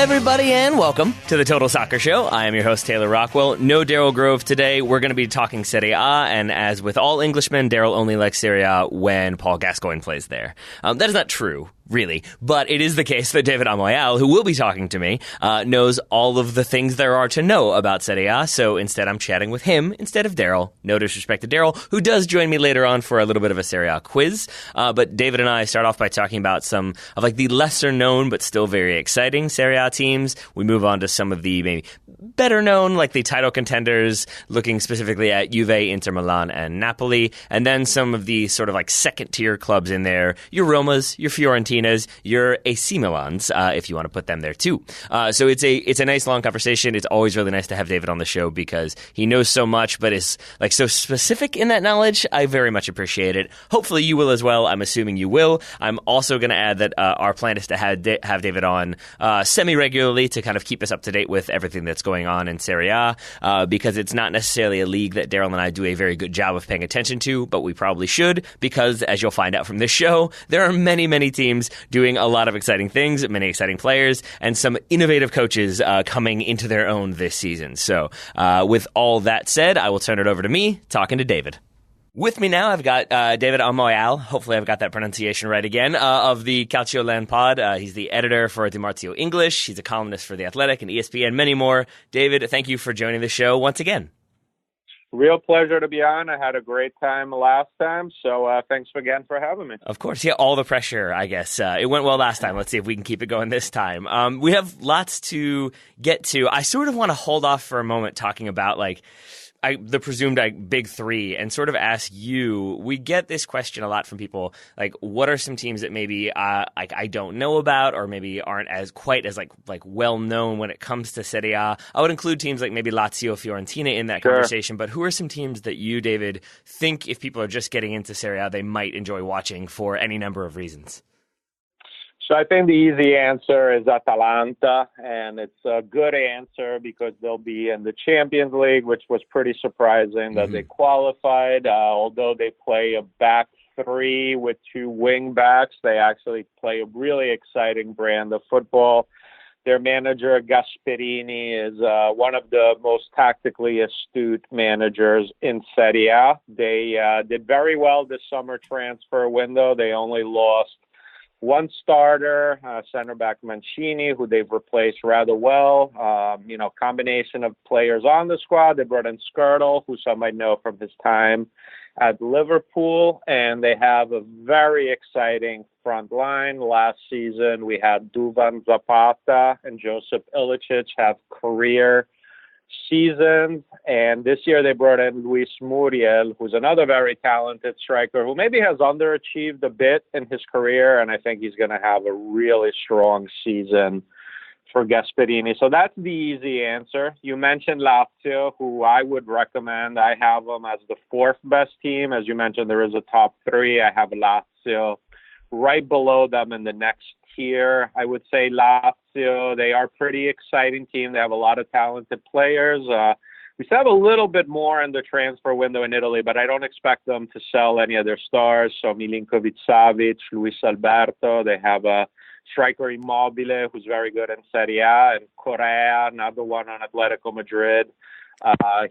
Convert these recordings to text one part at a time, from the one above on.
everybody, and welcome to the Total Soccer Show. I am your host, Taylor Rockwell. No Daryl Grove today. We're going to be talking Serie A, and as with all Englishmen, Daryl only likes Serie A when Paul Gascoigne plays there. That is not true, really, but it is the case that David Amoyal, who will be talking to me, knows all of the things there are to know about Serie A, so instead I'm chatting with him instead of Daryl. No disrespect to Daryl, who does join me later on for a little bit of a Serie A quiz, but David and I start off by talking about some of like the lesser known but still very exciting Serie A teams. We move on to some of the maybe better known, like the title contenders, looking specifically at Juve, Inter Milan, and Napoli, and then some of the sort of like second tier clubs in there, your Romas, your Fiorentinas, your AC Milans, if you want to put them there too. So it's a nice long conversation. It's always really nice to have David on the show because he knows so much, but is like so specific in that knowledge. I very much appreciate it. Hopefully you will as well. I'm assuming you will. I'm also going to add that our plan is to have David on semi-regularly to kind of keep us up to date with everything that's going on in Serie A, because it's not necessarily a league that Daryl and I do a very good job of paying attention to, but we probably should, because as you'll find out from this show, there are many, many teams doing a lot of exciting things, many exciting players, and some innovative coaches coming into their own this season. So with all that said, I will turn it over to me, talking to David. With me now, I've got David Amoyal. Hopefully I've got that pronunciation right again, of the Calcioland pod. He's the editor for DiMarzio English. He's a columnist for The Athletic and ESPN, many more. David, thank you for joining the show once again. Real pleasure to be on. I had a great time last time, so thanks again for having me. Of course. Yeah, all the pressure, I guess. It went well last time. Let's see if we can keep it going this time. We have lots to get to. I sort of want to hold off for a moment talking about, like, the presumed big three, and sort of ask you, we get this question a lot from people, like, what are some teams that maybe I don't know about, or maybe aren't as quite as like well known when it comes to Serie A? I would include teams like maybe Lazio, Fiorentina in that conversation, but who are some teams that you, David, think if people are just getting into Serie A, they might enjoy watching for any number of reasons? So I think the easy answer is Atalanta, and it's a good answer because they'll be in the Champions League, which was pretty surprising that they qualified. Although they play a back three with two wing backs, they actually play a really exciting brand of football. Their manager, Gasperini, is one of the most tactically astute managers in Serie A. They did very well this summer transfer window. They only lost one starter, center back Mancini, who they've replaced rather well. Combination of players on the squad. They brought in Skirtle, who some might know from his time at Liverpool, and they have a very exciting front line. Last season, we had Duvan Zapata and Josip Ilicic have career seasons, and this year they brought in Luis Muriel, who's another very talented striker who maybe has underachieved a bit in his career, and I think he's going to have a really strong season for Gasperini. So that's the easy answer. You mentioned Lazio, who I would recommend. I have them as the fourth best team. As you mentioned, there is a top three. I have Lazio right below them in the next tier. I would say Lazio, they are a pretty exciting team. They have a lot of talented players. We still have a little bit more in the transfer window in Italy, but I don't expect them to sell any of their stars. So Milinkovic-Savic, Luis Alberto, they have a striker Immobile, who's very good in Serie A, and Correa, another one on Atletico Madrid.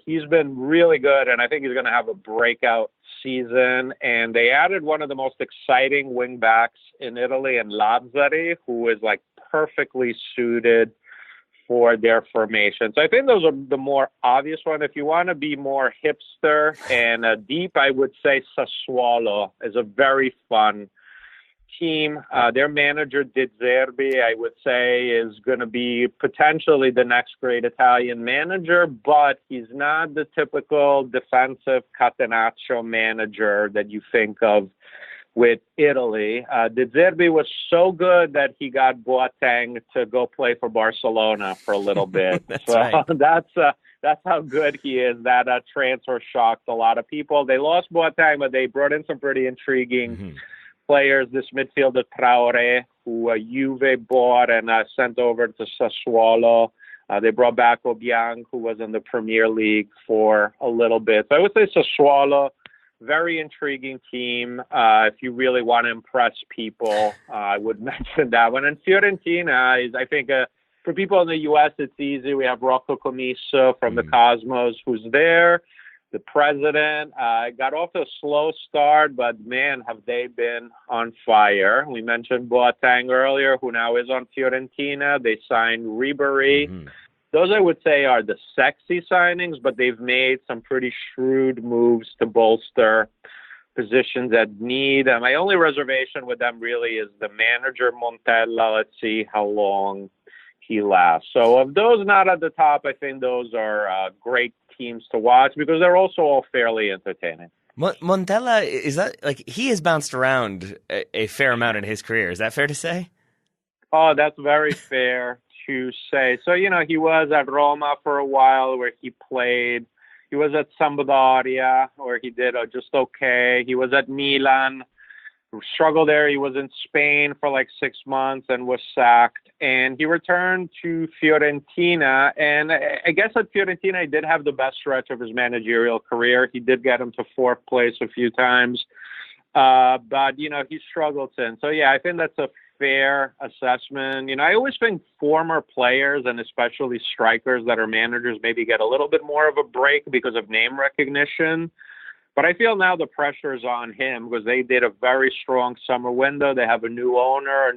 He's been really good, and I think he's going to have a breakout season. And they added one of the most exciting wing backs in Italy, in Lazzari, who is like perfectly suited for their formation. So I think those are the more obvious one. If you want to be more hipster and deep, I would say Sassuolo is a very fun team. Their manager, De Zerbi, I would say, is going to be potentially the next great Italian manager, but he's not the typical defensive catenaccio manager that you think of with Italy. De Zerbi was so good that he got Boateng to go play for Barcelona for a little bit. That's how good he is. That transfer shocked a lot of people. They lost Boateng, but they brought in some pretty intriguing players. This midfielder Traore, who Juve bought and sent over to Sassuolo. They brought back Obiang, who was in the Premier League for a little bit. So I would say Sassuolo, very intriguing team. If you really want to impress people, I would mention that one. And Fiorentina is, I think, For people in the U.S., it's easy. We have Rocco Commisso from the Cosmos, who's there. The president got off to a slow start, but man, have they been on fire. We mentioned Boateng earlier, who now is on Fiorentina. They signed Ribery. Those, I would say, are the sexy signings, but they've made some pretty shrewd moves to bolster positions at need. My only reservation with them really is the manager, Montella. Let's see how long he lasts. So of those not at the top, I think those are great teams to watch because they're also all fairly entertaining. Montella, is that like he has bounced around a fair amount in his career? Is that fair to say? Oh, that's very fair to say. So, he was at Roma for a while where he played. He was at Sampdoria where he did just okay. He was at Milan, struggled there. He was in Spain for like 6 months and was sacked. And he returned to Fiorentina. And I guess at Fiorentina, he did have the best stretch of his managerial career. He did get him to fourth place a few times. But, he struggled since. So, yeah, I think that's a fair assessment. I always think former players and especially strikers that are managers maybe get a little bit more of a break because of name recognition. But I feel now the pressure is on him because they did a very strong summer window. They have a new owner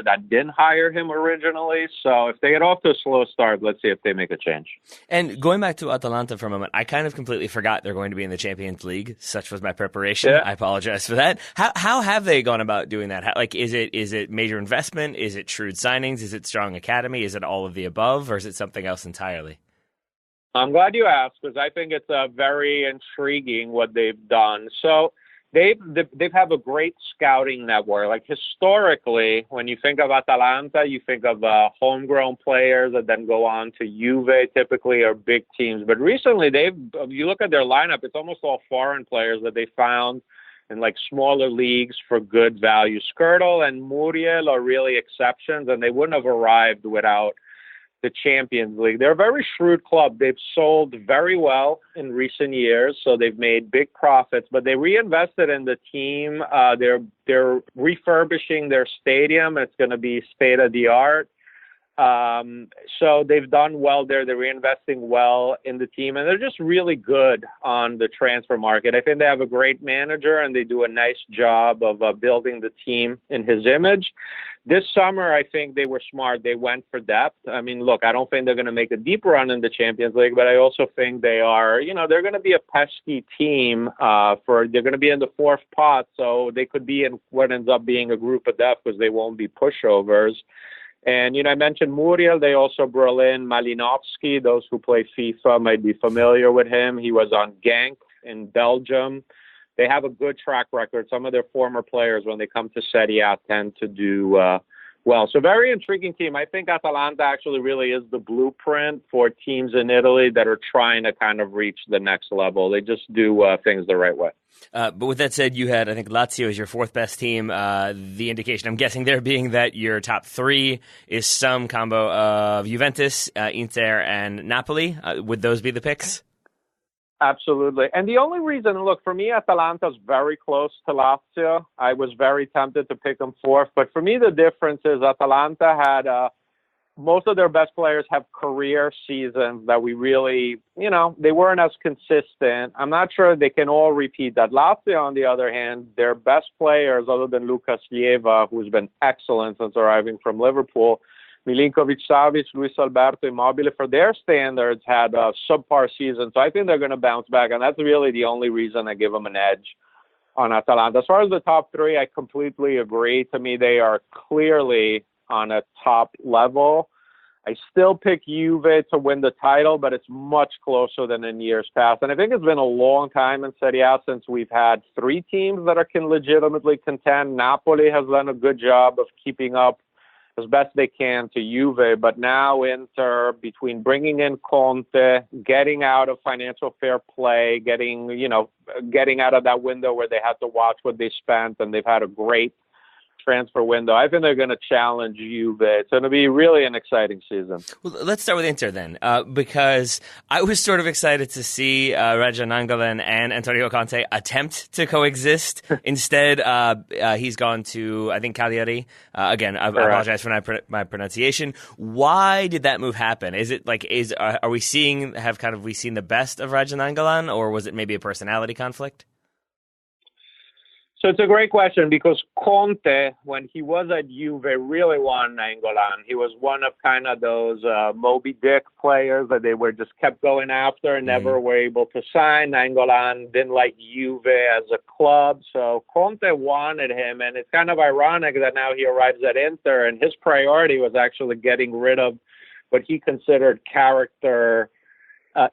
that didn't hire him originally. So if they get off to a slow start, let's see if they make a change. And going back to Atalanta for a moment, I kind of completely forgot they're going to be in the Champions League. Such was my preparation. Yeah. I apologize for that. How have they gone about doing that? Is it major investment? Is it shrewd signings? Is it strong academy? Is it all of the above? Or is it something else entirely? I'm glad you asked because I think it's very intriguing what they've done. So they've have a great scouting network. Like historically, when you think of Atalanta, you think of homegrown players that then go on to Juve typically or big teams. But recently, you look at their lineup, it's almost all foreign players that they found in like smaller leagues for good value. Skirtle and Muriel are really exceptions, and they wouldn't have arrived without the Champions League. They're a very shrewd club. They've sold very well in recent years, so they've made big profits, but they reinvested in the team. They're refurbishing their stadium. It's going to be state of the art. So they've done well there. They're reinvesting well in the team, and they're just really good on the transfer market. I think they have a great manager, and they do a nice job of building the team in his image. This summer, I think they were smart. They went for depth. I mean, look, I don't think they're going to make a deep run in the Champions League, but I also think they are, they're going to be a pesky team. They're going to be in the fourth pot, so they could be in what ends up being a group of death because they won't be pushovers. And, I mentioned Muriel. They also brought in Malinovsky. Those who play FIFA might be familiar with him. He was on Genk in Belgium. They have a good track record. Some of their former players, when they come to Serie A, tend to do well. So very intriguing team. I think Atalanta actually really is the blueprint for teams in Italy that are trying to kind of reach the next level. They just do things the right way. But with that said, you had, I think, Lazio as your fourth best team. The indication, I'm guessing there being that your top three is some combo of Juventus, Inter, and Napoli. Would those be the picks? Absolutely. And the only reason, look, for me, Atalanta's very close to Lazio. I was very tempted to pick them fourth. But for me, the difference is Atalanta had most of their best players have career seasons that we really, they weren't as consistent. I'm not sure they can all repeat that. Lazio, on the other hand, their best players, other than Lucas Leiva, who's been excellent since arriving from Liverpool, Milinkovic-Savic, Luis Alberto Immobile, for their standards, had a subpar season. So I think they're going to bounce back, and that's really the only reason I give them an edge on Atalanta. As far as the top three, I completely agree. To me, they are clearly on a top level. I still pick Juve to win the title, but it's much closer than in years past. And I think it's been a long time in Serie A since we've had three teams that can legitimately contend. Napoli has done a good job of keeping up as best they can to Juve, but now Inter, between bringing in Conte, getting out of financial fair play, getting out of that window where they had to watch what they spent, and they've had a great transfer window. I think they're going to challenge Juve. It's going to be really an exciting season. Well, let's start with Inter then, because I was sort of excited to see Raja Nangolan and Antonio Conte attempt to coexist. Instead, he's gone to, I think, Cagliari. Again, I apologize for my pronunciation. Why did that move happen? Is it like, are we seen the best of Raja Nangolan, or was it maybe a personality conflict? So it's a great question because Conte, when he was at Juve, really wanted Nangolan. He was one of kind of those Moby Dick players that they were just kept going after and never were able to sign. Nangolan didn't like Juve as a club, so Conte wanted him. And it's kind of ironic that now he arrives at Inter, and his priority was actually getting rid of what he considered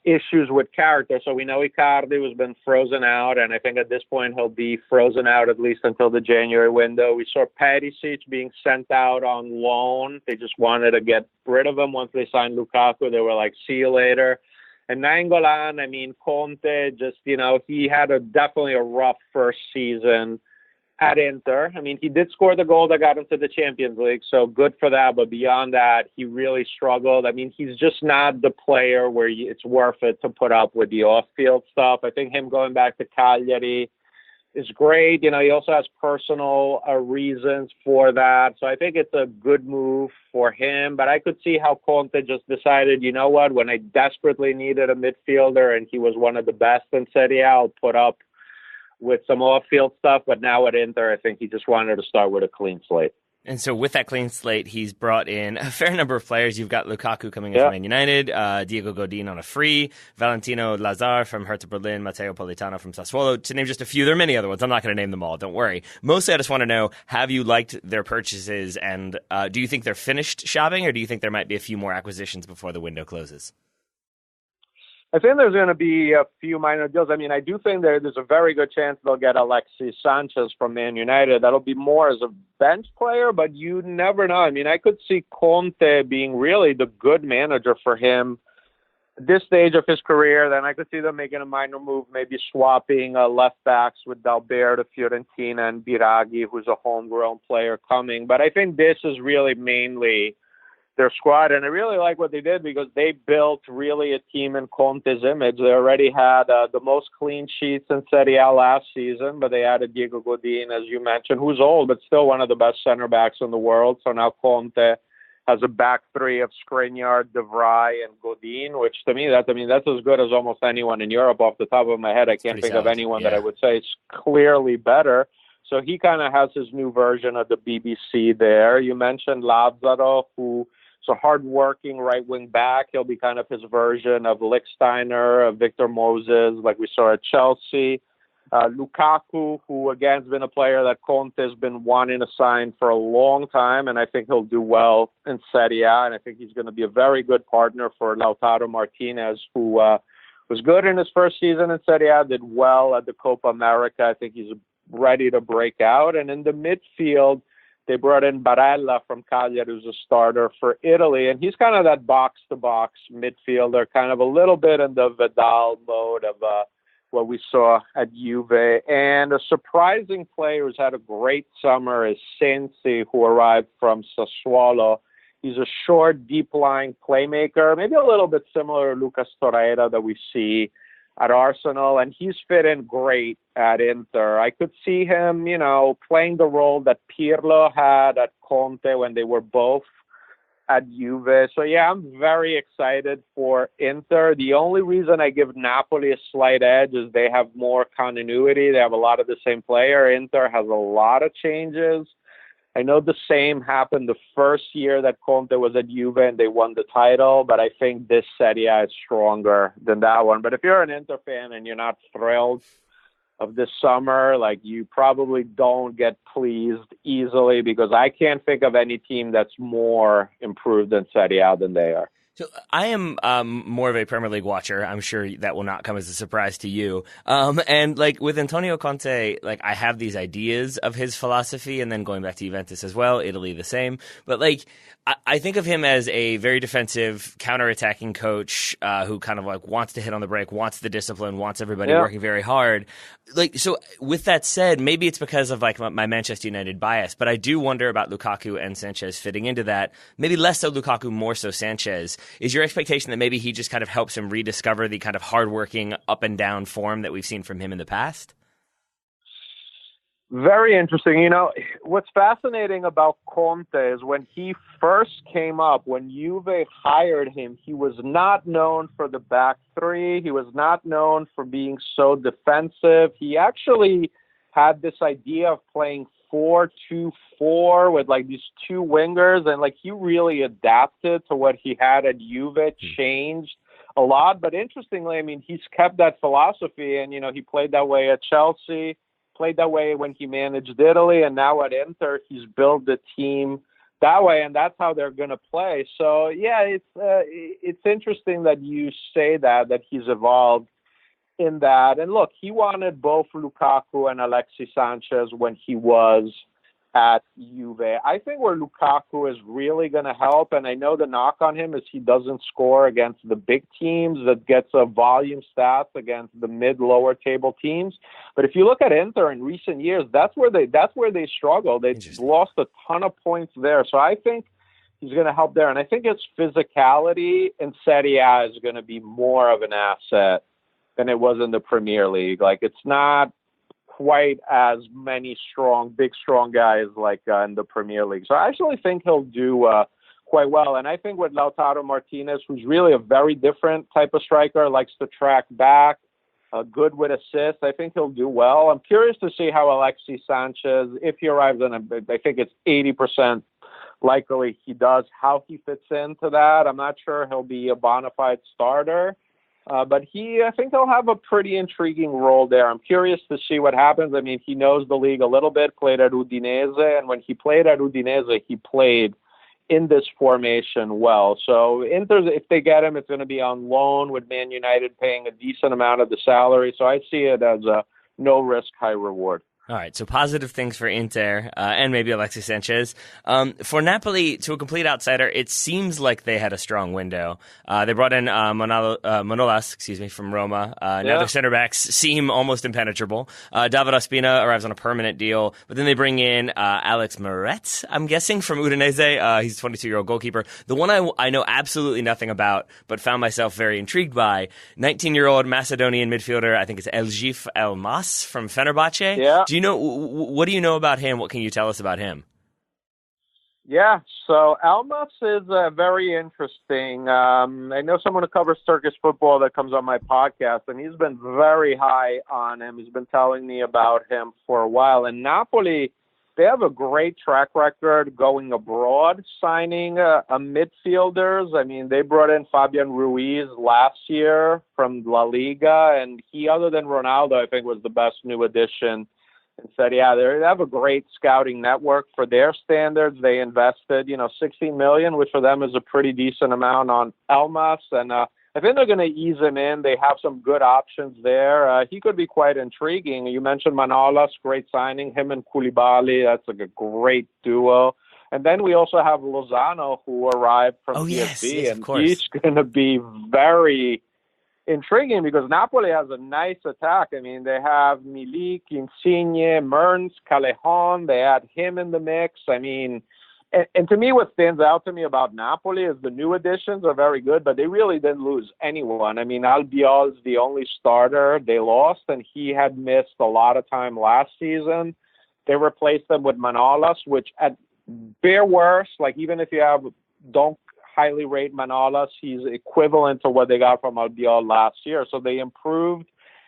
issues with character. So we know Icardi has been frozen out, and I think at this point he'll be frozen out at least until the January window. We saw Perisic being sent out on loan. They just wanted to get rid of him once they signed Lukaku. They were like, see you later. And Nangolan, I mean, Conte just, he had definitely a rough first season at Inter. I mean, he did score the goal that got him to the Champions League, so good for that. But beyond that, he really struggled. I mean, he's just not the player where it's worth it to put up with the off-field stuff. I think him going back to Cagliari is great. He also has personal reasons for that. So I think it's a good move for him. But I could see how Conte just decided, you know what, when I desperately needed a midfielder and he was one of the best in Serie A, I'll put up with some off-field stuff, but now at Inter, I think he just wanted to start with a clean slate. And so with that clean slate, he's brought in a fair number of players. You've got Lukaku coming in from Man United, Diego Godin on a free, Valentino Lazar from Hertha Berlin, Matteo Politano from Sassuolo, to name just a few. There are many other ones. I'm not going to name them all. Don't worry. Mostly, I just want to know, have you liked their purchases, and do you think they're finished shopping, or do you think there might be a few more acquisitions before the window closes? I think there's going to be a few minor deals. I mean, I do think there's a very good chance they'll get Alexis Sanchez from Man United. That'll be more as a bench player, but you never know. I mean, I could see Conte being really the good manager for him at this stage of his career. Then I could see them making a minor move, maybe swapping left backs with D'Alberto, Fiorentina, and Biraghi, who's a homegrown player coming. But I think this is really mainly their squad, and I really like what they did because they built really a team in Conte's image. They already had the most clean sheets in Serie A last season, but they added Diego Godin, as you mentioned, who's old, but still one of the best center backs in the world. So now Conte has a back three of Skriniar, De Vrij, and Godin, which to me, that's as good as almost anyone in Europe off the top of my head. I can't think of anyone that I would say is clearly better. So he kind of has his new version of the BBC there. You mentioned Lazzaro, who is a hard-working right-wing back. He'll be kind of his version of Lichtsteiner, of Victor Moses, like we saw at Chelsea. Lukaku, who again has been a player that Conte has been wanting to sign for a long time, and I think he'll do well in Serie A, and I think he's going to be a very good partner for Lautaro Martinez, who was good in his first season in Serie A, did well at the Copa America. I think he's ready to break out. And in the midfield, they brought in Barella from Cagliari, who's a starter for Italy, and he's kind of that box-to-box midfielder, kind of a little bit in the Vidal mode of what we saw at Juve. And a surprising player who's had a great summer is Sensi, who arrived from Sassuolo. He's a short, deep-lying playmaker, maybe a little bit similar to Lucas Torreira that we see at Arsenal, and he's fit in great at Inter. I could see him, playing the role that Pirlo had at Conte when they were both at Juve. So, yeah, I'm very excited for Inter. The only reason I give Napoli a slight edge is they have more continuity. They have a lot of the same player. Inter has a lot of changes. I know the same happened the first year that Conte was at Juve and they won the title, but I think this Serie A is stronger than that one. But if you're an Inter fan and you're not thrilled of this summer, you probably don't get pleased easily because I can't think of any team that's more improved in Serie A than they are. So I am more of a Premier League watcher. I'm sure that will not come as a surprise to you. And like with Antonio Conte, like I have these ideas of his philosophy, and then going back to Juventus as well, Italy the same. But like I think of him as a very defensive, counter-attacking coach who kind of like wants to hit on the break, wants the discipline, wants everybody working very hard. Like so. With that said, maybe it's because of like my Manchester United bias, but I do wonder about Lukaku and Sanchez fitting into that. Maybe less so Lukaku, more so Sanchez. Is your expectation that maybe he just kind of helps him rediscover the kind of hardworking up and down form that we've seen from him in the past? Very interesting. You know, what's fascinating about Conte is when he first came up, when Juve hired him, he was not known for the back three. He was not known for being so defensive. He actually had this idea of playing 4-2-4 with like these two wingers, and like he really adapted to what he had at Juve, changed a lot. But interestingly, I mean, he's kept that philosophy, and you know, he played that way at Chelsea, played that way when he managed Italy, and now at Inter, he's built the team that way, and that's how they're going to play. So yeah, it's interesting that you say that he's evolved in that. And look, he wanted both Lukaku and Alexis Sanchez when he was at Juve. I think where Lukaku is really going to help, and I know the knock on him is he doesn't score against the big teams, that gets a volume stats against the mid-lower table teams. But if you look at Inter in recent years, that's where they struggle. They lost a ton of points there. So I think he's going to help there. And I think his physicality in Serie A is going to be more of an asset than it was in the Premier League. Like, it's not quite as many big, strong guys like in the Premier League. So I actually think he'll do quite well. And I think with Lautaro Martinez, who's really a very different type of striker, likes to track back, good with assists, I think he'll do well. I'm curious to see how Alexis Sanchez, if he arrives in, I think it's 80% likely he does, how he fits into that. I'm not sure he'll be a bona fide starter. But I think he'll have a pretty intriguing role there. I'm curious to see what happens. I mean, he knows the league a little bit, played at Udinese, and when he played at Udinese, he played in this formation well. So Inter, if they get him, it's going to be on loan with Man United paying a decent amount of the salary. So I see it as a no risk, high reward. All right, so positive things for Inter and maybe Alexis Sanchez. For Napoli, to a complete outsider, it seems like they had a strong window. They brought in Manolas, from Roma. Now their center backs seem almost impenetrable. David Ospina arrives on a permanent deal, but then they bring in Alex Meret, I'm guessing, from Udinese. He's a 22-year-old goalkeeper. The one I know absolutely nothing about, but found myself very intrigued by, 19-year-old Macedonian midfielder, I think it's Eljif Elmas from Fenerbahce. Yeah. What do you know about him? What can you tell us about him? Yeah, so Elmas is very interesting. I know someone who covers Turkish football that comes on my podcast, and he's been very high on him. He's been telling me about him for a while. And Napoli, they have a great track record going abroad, signing midfielders. I mean, they brought in Fabian Ruiz last year from La Liga, and he, other than Ronaldo, I think was the best new addition in Serie A. They have a great scouting network for their standards. They invested, $16 million, which for them is a pretty decent amount on Elmas. And I think they're going to ease him in. They have some good options there. He could be quite intriguing. You mentioned Manolas, great signing. Him and Koulibaly, that's like a great duo. And then we also have Lozano, who arrived from PSV. Yes, and he's going to be very intriguing because Napoli has a nice attack. I mean, they have Milik, Insigne, Merns, Callejon. They had him in the mix. I mean, and to me, what stands out to me about Napoli is the new additions are very good, but they really didn't lose anyone. I mean, Albiol is the only starter they lost, and he had missed a lot of time last season. They replaced them with Manolas, which at bare worst, like even if you don't highly rate Manolas, he's equivalent to what they got from Albiol last year. So they improved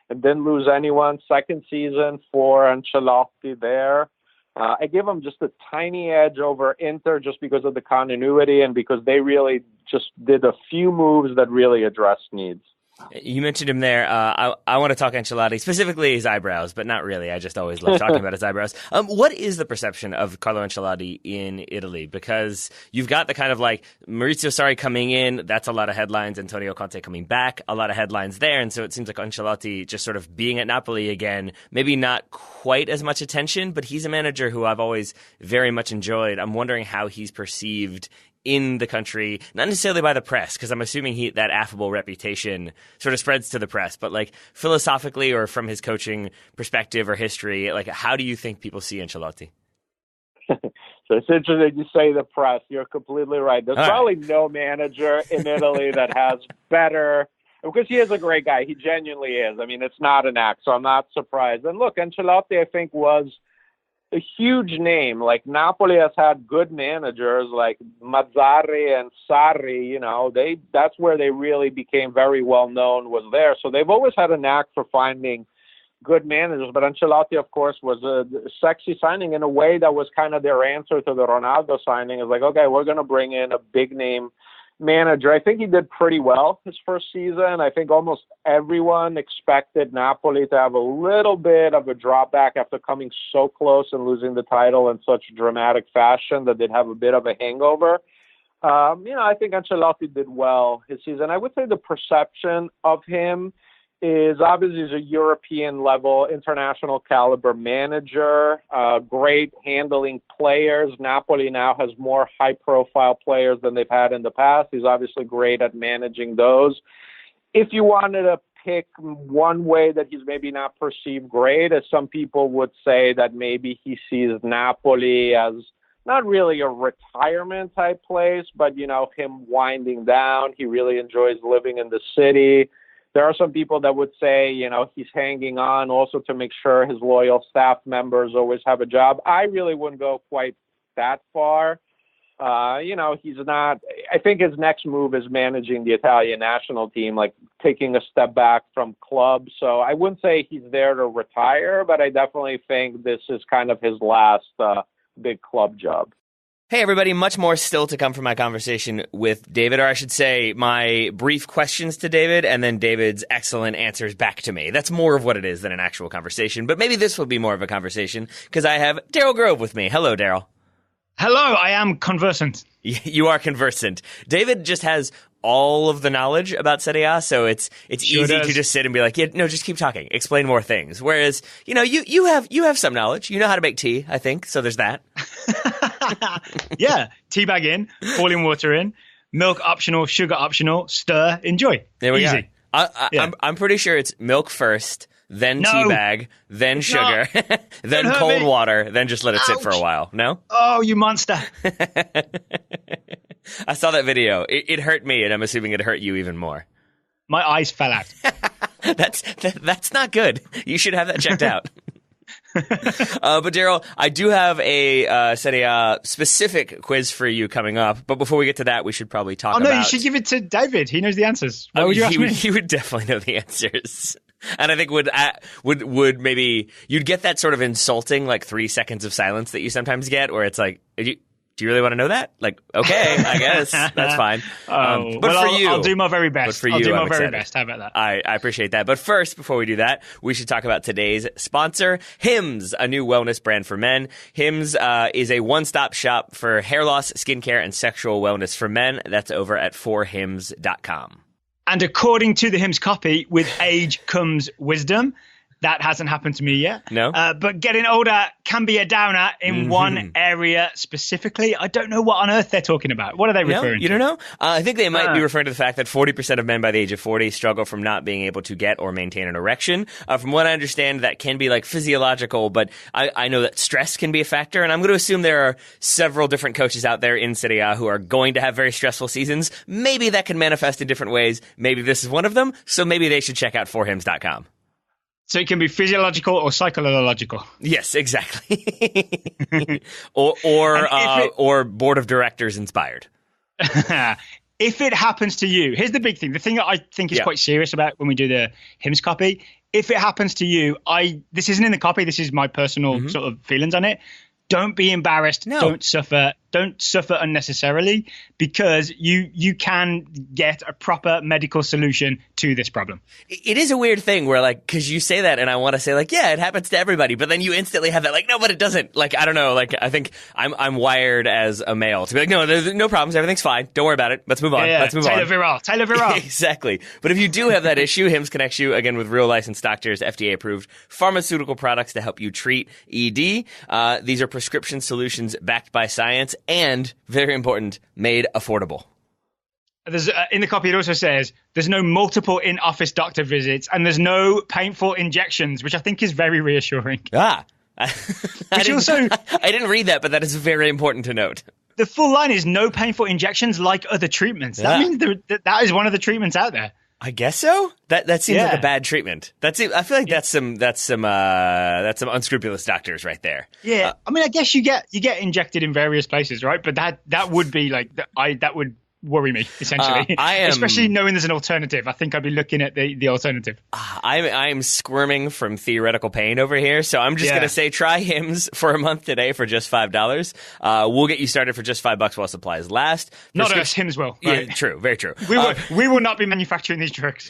and didn't lose anyone. Second season for Ancelotti there. I give them just a tiny edge over Inter just because of the continuity and because they really just did a few moves that really addressed needs. You mentioned him there. I want to talk Ancelotti, specifically his eyebrows, but not really. I just always love talking about his eyebrows. What is the perception of Carlo Ancelotti in Italy? Because you've got the kind of like Maurizio Sarri coming in, that's a lot of headlines. Antonio Conte coming back, a lot of headlines there. And so it seems like Ancelotti just sort of being at Napoli again, maybe not quite as much attention, but he's a manager who I've always very much enjoyed. I'm wondering how he's perceived in the country, not necessarily by the press, because I'm assuming that affable reputation sort of spreads to the press, but like philosophically or from his coaching perspective or history, like how do you think people see Ancelotti? So it's interesting you say the press. You're completely right. There's probably no manager in Italy that has better, because he is a great guy. He genuinely is. I mean, it's not an act, so I'm not surprised. And look, Ancelotti, I think, was a huge name. Like Napoli has had good managers like Mazzarri and Sarri, you know, that's where they really became very well known, was there. So they've always had a knack for finding good managers. But Ancelotti, of course, was a sexy signing in a way that was kind of their answer to the Ronaldo signing. It's like, okay, we're going to bring in a big name manager. I think he did pretty well his first season. I think almost everyone expected Napoli to have a little bit of a drop back after coming so close and losing the title in such dramatic fashion that they'd have a bit of a hangover. I think Ancelotti did well his season. I would say the perception of him is obviously he's a European level, international caliber manager, great handling players. Napoli now has more high profile players than they've had in the past. He's obviously great at managing those. If you wanted to pick one way that he's maybe not perceived great, as some people would say that maybe he sees Napoli as not really a retirement type place, but, you know, him winding down. He really enjoys living in the city. There are some people that would say, you know, he's hanging on also to make sure his loyal staff members always have a job. I really wouldn't go quite that far. He's not, I think his next move is managing the Italian national team, like taking a step back from clubs. So I wouldn't say he's there to retire, but I definitely think this is kind of his last big club job. Hey, everybody, much more still to come from my conversation with David, or I should say my brief questions to David and then David's excellent answers back to me. That's more of what it is than an actual conversation, but maybe this will be more of a conversation because I have Daryl Grove with me. Hello, Daryl. Hello, I am conversant. You are conversant. David just has all of the knowledge about Serie A, so it's sure easy to just sit and be like, yeah, no, just keep talking, explain more things. Whereas, you have some knowledge. You know how to make tea, I think, so there's that. Yeah, tea bag in, boiling water in, milk optional, sugar optional, stir, enjoy. There we Easy. go. Yeah. I'm pretty sure it's milk first, then tea bag, then sugar, then cold water, then just let it sit for a while. No? Oh, you monster. I saw that video. It hurt me, and I'm assuming it hurt you even more. My eyes fell out. That's not good. You should have that checked out. But Daryl, I do have a Serie A specific quiz for you coming up. But before we get to that, we should probably talk about... Oh, no, you should give it to David. He knows the answers. Why would you ask me? He would definitely know the answers. And I think would maybe... You'd get that sort of insulting, like 3 seconds of silence that you sometimes get, where it's like... Do you really want to know that? Like, okay, I guess that's fine. But for you, I'll do my very best. But for you, I'll do my I'm very excited. best. How about that? I appreciate that. But first, before we do that, we should talk about today's sponsor, Hims, a new wellness brand for men. Hims is a one-stop shop for hair loss, skincare, and sexual wellness for men. That's over at forhims.com. And according to the Hims copy, with age comes wisdom. That hasn't happened to me yet. No. But getting older can be a downer in one area specifically. I don't know what on earth they're talking about. What are they referring to? You don't know? I think they might be referring to the fact that 40% of men by the age of 40 struggle from not being able to get or maintain an erection. From what I understand, that can be like physiological, but I know that stress can be a factor. And I'm going to assume there are several different coaches out there in Serie A who are going to have very stressful seasons. Maybe that can manifest in different ways. Maybe this is one of them. So maybe they should check out forhims.com. So it can be physiological or psychological. Yes, exactly. or board of directors inspired. If it happens to you, here's the big thing. The thing that I think is quite serious about when we do the Hims copy. If it happens to you, this isn't in the copy. This is my personal sort of feelings on it. Don't be embarrassed. No. Don't suffer. don't suffer unnecessarily, because you can get a proper medical solution to this problem. It is a weird thing where, like, because you say that and I want to say, like, yeah, it happens to everybody, but then you instantly have that, like, no, but it doesn't. Like, I don't know. Like, I think I'm wired as a male to be like, no, there's no problems. Everything's fine. Don't worry about it. Let's move on. Yeah, Let's move on. Taylor Viral. Exactly. But if you do have that issue, Hims connects you, again, with real licensed doctors, FDA-approved pharmaceutical products to help you treat ED. These are prescription solutions backed by science and, very important, made affordable. There's in the copy, it also says there's no multiple in-office doctor visits and there's no painful injections, which I think is very reassuring. I I didn't read that, but that is very important to note. The full line is no painful injections like other treatments. That means that is one of the treatments out there. I guess so. That seems like a bad treatment. That's it. I feel like that's some unscrupulous doctors right there. Yeah, I mean, I guess you get injected in various places, right? But that would be like that would worry me, essentially. Especially knowing there's an alternative. I think I'd be looking at the alternative. I am squirming from theoretical pain over here, so I'm just going to say try Hims for a month today for just $5. We'll get you started for just $5 while supplies last. Not us, Hims will. Right? Yeah, true, very true. We will not be manufacturing these drugs.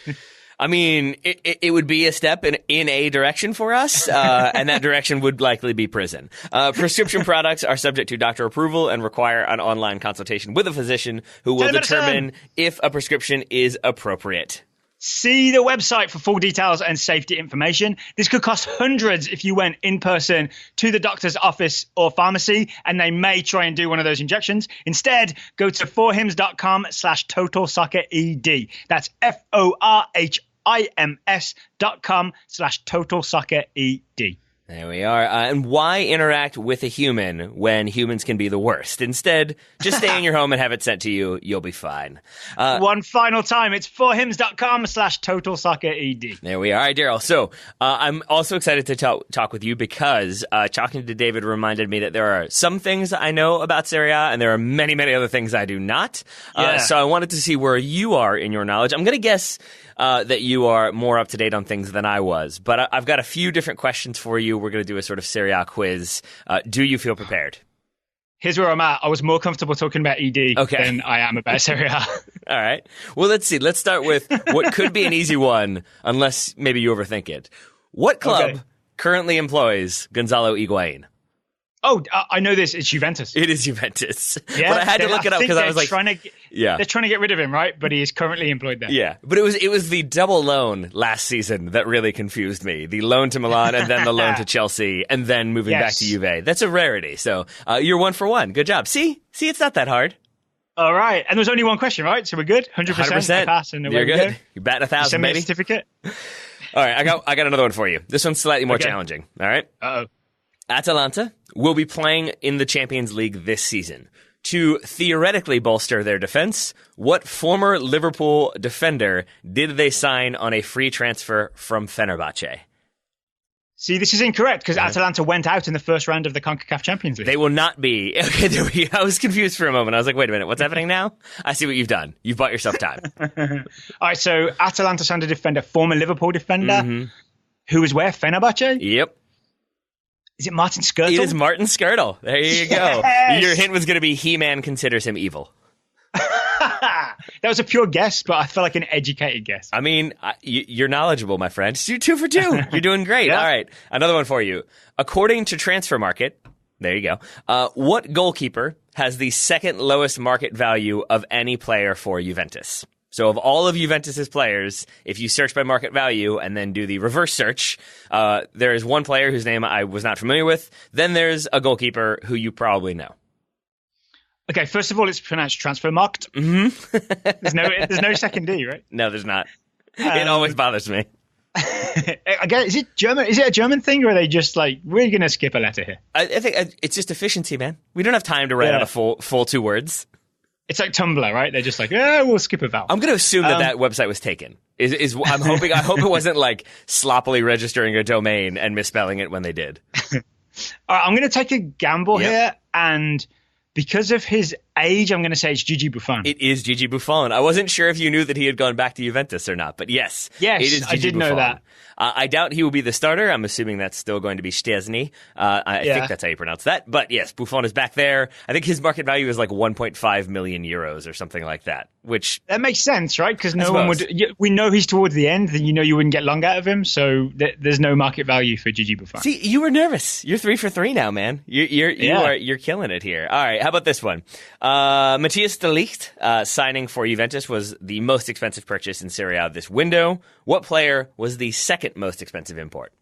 I mean, it would be a step in a direction for us, and that direction would likely be prison. Prescription products are subject to doctor approval and require an online consultation with a physician who will determine if a prescription is appropriate. See the website for full details and safety information. This could cost hundreds if you went in person to the doctor's office or pharmacy, and they may try and do one of those injections. Instead, go to forhims.com/totalsoccered. That's forhims.com/totalsoccered. There we are. And why interact with a human when humans can be the worst? Instead, just stay in your home and have it sent to you. You'll be fine. One final time. It's forhims.com/totalsoccered. There we are. All right, Daryl. So I'm also excited to talk with you because talking to David reminded me that there are some things I know about Serie A and there are many, many other things I do not. So I wanted to see where you are in your knowledge. I'm going to guess that you are more up to date on things than I was. But I've got a few different questions for you. We're going to do a sort of Serie A quiz. Do you feel prepared? Here's where I'm at. I was more comfortable talking about ED than I am about Serie A. All right. Well, let's see. Let's start with what could be an easy one, unless maybe you overthink it. What club currently employs Gonzalo Higuain? Oh, I know this. It's Juventus. It is Juventus. Yeah, but I had to look it up because I was like, they're trying to get rid of him, right? But he is currently employed there. Yeah, but it was the double loan last season that really confused me. The loan to Milan and then the loan to Chelsea and then moving back to Juve. That's a rarity. So you're 1 for 1. Good job. See, it's not that hard. All right, and there's only one question, right? So we're good. 100% pass, and you're good. Go. You're batting 1,000, send me baby. A certificate. All right, I got another one for you. This one's slightly more challenging. All right. Uh-oh. Atalanta will be playing in the Champions League this season. To theoretically bolster their defense, what former Liverpool defender did they sign on a free transfer from Fenerbahce? See, this is incorrect because Atalanta went out in the first round of the CONCACAF Champions League. They will not be. Okay, I was confused for a moment. I was like, wait a minute, what's happening now? I see what you've done. You've bought yourself time. All right, so Atalanta signed a defender, former Liverpool defender, who was where? Fenerbahce? Yep. Is it Martin Skrtel? It is Martin Skrtel. There you go. Your hint was going to be He-Man considers him evil. That was a pure guess, but I felt like an educated guess. I mean, you're knowledgeable, my friend. You're 2 for 2. You're doing great. All right. Another one for you. According to Transfer Market, there you go. What goalkeeper has the second lowest market value of any player for Juventus? So of all of Juventus's players, if you search by market value and then do the reverse search, there is one player whose name I was not familiar with. Then there's a goalkeeper who you probably know. Okay, first of all, it's pronounced transfer marked. Mm-hmm. There's no second D, right? No, there's not. It always bothers me. Again, is it German? Is it a German thing, or are they just like, we're going to skip a letter here? I think it's just efficiency, man. We don't have time to write out a full 2 words. It's like Tumblr, right? They're just like, we'll skip a vowel. I'm going to assume that website was taken. I hope it wasn't like sloppily registering a domain and misspelling it when they did. All right, I'm going to take a gamble here, and because of his age, I'm going to say it's Gigi Buffon. It is Gigi Buffon. I wasn't sure if you knew that he had gone back to Juventus or not, but yes. Yes, it is Gigi I did Buffon. know that. I doubt he will be the starter. I'm assuming that's still going to be Szczesny. I think that's how you pronounce that. But yes, Buffon is back there. I think his market value is like 1.5 million euros or something like that, which... That makes sense, right? Because no one would... We know he's towards the end, then you wouldn't get long out of him, so there's no market value for Gigi Buffon. See, you were nervous. You're 3 for 3 now, man. You're killing it here. All right, how about this one? Matthias de Ligt signing for Juventus was the most expensive purchase in Serie A this window. What player was the second most expensive import?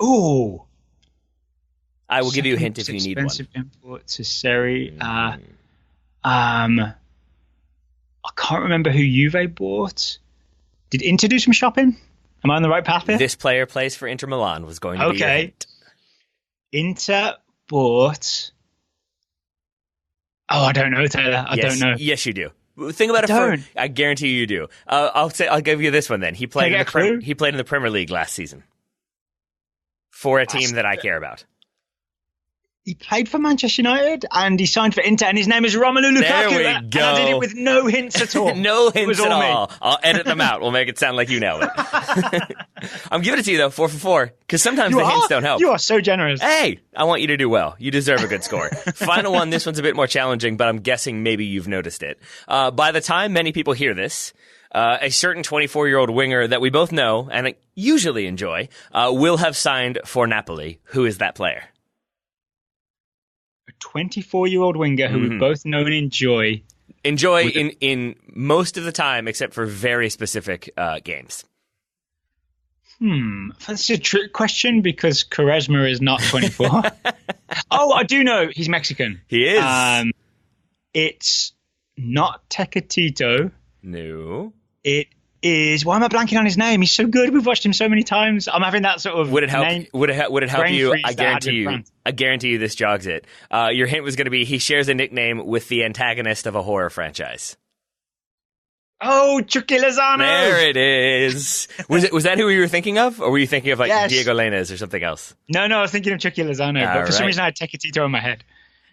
Ooh. I will give you a hint if you need one. Expensive import to Serie A. I can't remember who Juve bought. Did Inter do some shopping? Am I on the right path here? This player plays for Inter Milan was going to be your hint. Inter bought... Oh, I don't know, Taylor. I don't know. Yes, you do. Think about it. I guarantee you do. I'll give you this one then. He played in the Premier League last season for a team that I care about. He played for Manchester United and he signed for Inter, and his name is Romelu Lukaku. There we go. And I did it with no hints at all. No hints at all. I'll edit them out. We'll make it sound like you know it. I'm giving it to you, though, 4 for 4, because sometimes the hints don't help. You are so generous. Hey, I want you to do well. You deserve a good score. Final one. This one's a bit more challenging, but I'm guessing maybe you've noticed it. By the time many people hear this, a certain 24-year-old winger that we both know and usually enjoy will have signed for Napoli. Who is that player? A 24-year-old winger who we both know and enjoy. In most of the time, except for very specific games. That's a trick question because Quaresma is not 24. Oh, I do know. He's Mexican. He is. It's not Tecatito. No. It is... Why am I blanking on his name? He's so good. We've watched him so many times. I'm having that sort of... Would it help? Would it help you? I guarantee you this jogs it. Your hint was going to be he shares a nickname with the antagonist of a horror franchise. Oh, Chucky Lozano! There it is. Was that who you were thinking of? Or were you thinking of Diego Lainez or something else? No, I was thinking of Chucky Lozano. But for some reason I had Tecatito in my head.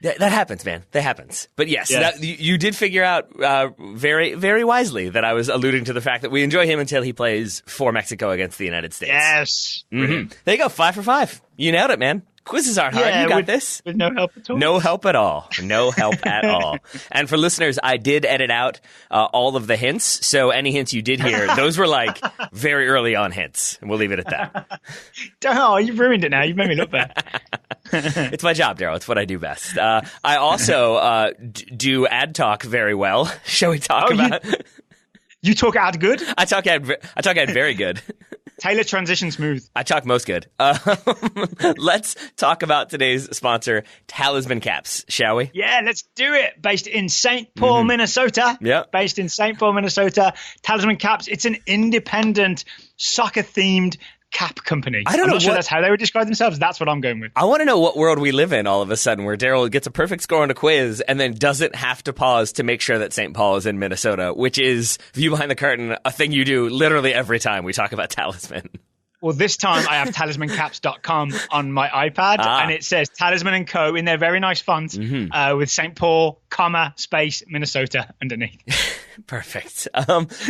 That happens, man. That happens. But yes. You did figure out very, very wisely that I was alluding to the fact that we enjoy him until he plays for Mexico against the United States. Yes. Mm-hmm. There you go. 5 for 5. You nailed it, man. Quizzes aren't hard. You got this. With no help at all. No help at all. No help at all. And for listeners, I did edit out all of the hints. So any hints you did hear, those were like very early on hints. And we'll leave it at that. Oh, you've ruined it now. You've made me look bad. It's my job, Daryl. It's what I do best. I also do ad talk very well. Shall we talk about... You talk ad good? I talk ad very good. Taylor transition smooth. I talk most good. Let's talk about today's sponsor, Talisman Caps, shall we? Yeah, let's do it. Based in St. Paul, Minnesota. Yeah. Based in St. Paul, Minnesota. Talisman Caps. It's an independent, soccer-themed cap company. I'm not sure that's how they would describe themselves. That's what I'm going with. I want to know what world we live in all of a sudden where Daryl gets a perfect score on a quiz and then doesn't have to pause to make sure that St. Paul is in Minnesota, which is, view behind the curtain, a thing you do literally every time we talk about Talisman. Well, this time I have talismancaps.com on my iPad, and it says Talisman & Co. in their very nice font with St. Paul, space, Minnesota underneath. Perfect.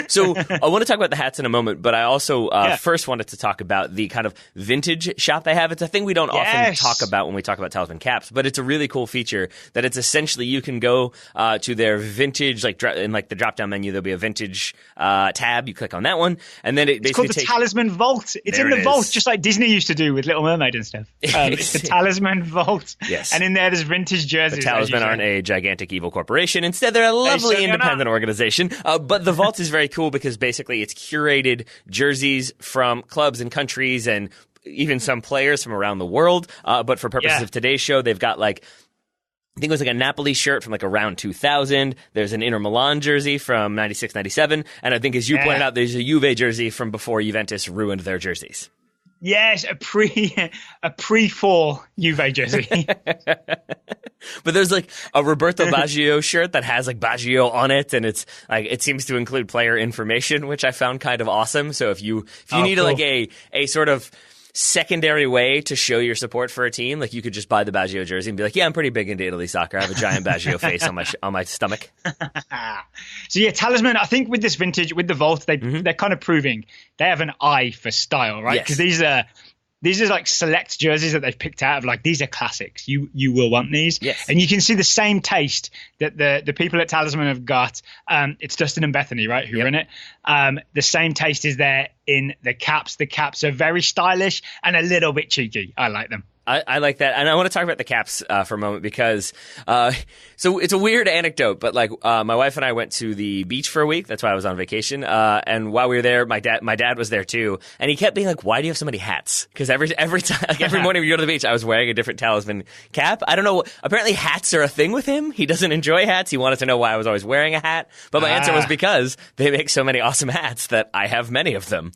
So I want to talk about the hats in a moment, but I also first wanted to talk about the kind of vintage shop they have. It's a thing we don't often talk about when we talk about Talisman Caps, but it's a really cool feature that it's essentially you can go to their vintage, in the drop-down menu, there'll be a vintage tab. You click on that one, and then it basically it's called the Talisman Vault. It's in the vault, just like Disney used to do with Little Mermaid and stuff. It's the Talisman Vault. Yes. And in there, there's vintage jerseys. The Talisman aren't a gigantic evil corporation. Instead, they're a lovely independent organization. But the vault is very cool because basically it's curated jerseys from clubs and countries and even some players from around the world. But for purposes of today's show, they've got I think it was a Napoli shirt from around 2000. There's an Inter Milan jersey from 96, 97. And I think as you pointed out, there's a Juve jersey from before Juventus ruined their jerseys. Yes, a pre-fall Juve jersey. But there's a Roberto Baggio shirt that has Baggio on it, and it's it seems to include player information, which I found kind of awesome. So if you need a sort of secondary way to show your support for a team. Like you could just buy the Baggio jersey and be like, yeah, I'm pretty big into Italy soccer. I have a giant Baggio face on my stomach. So yeah, Talisman, I think with this vintage, with the Vault, they're kind of proving they have an eye for style, right? Because these are like select jerseys that they've picked out of like, these are classics. You will want these. Yes. And you can see the same taste that the people at Talisman have got. It's Dustin and Bethany, right, who are in it. The same taste is there in the caps. The caps are very stylish and a little bit cheeky. I like them. I like that. And I want to talk about the caps for a moment because so it's a weird anecdote, but like my wife and I went to the beach for a week. That's why I was on vacation. And while we were there, my dad was there too. And he kept being like, why do you have so many hats? Because every time, like every morning we go to the beach, I was wearing a different Talisman cap. I don't know. Apparently hats are a thing with him. He doesn't enjoy hats. He wanted to know why I was always wearing a hat. But my answer was because they make so many awesome hats that I have many of them.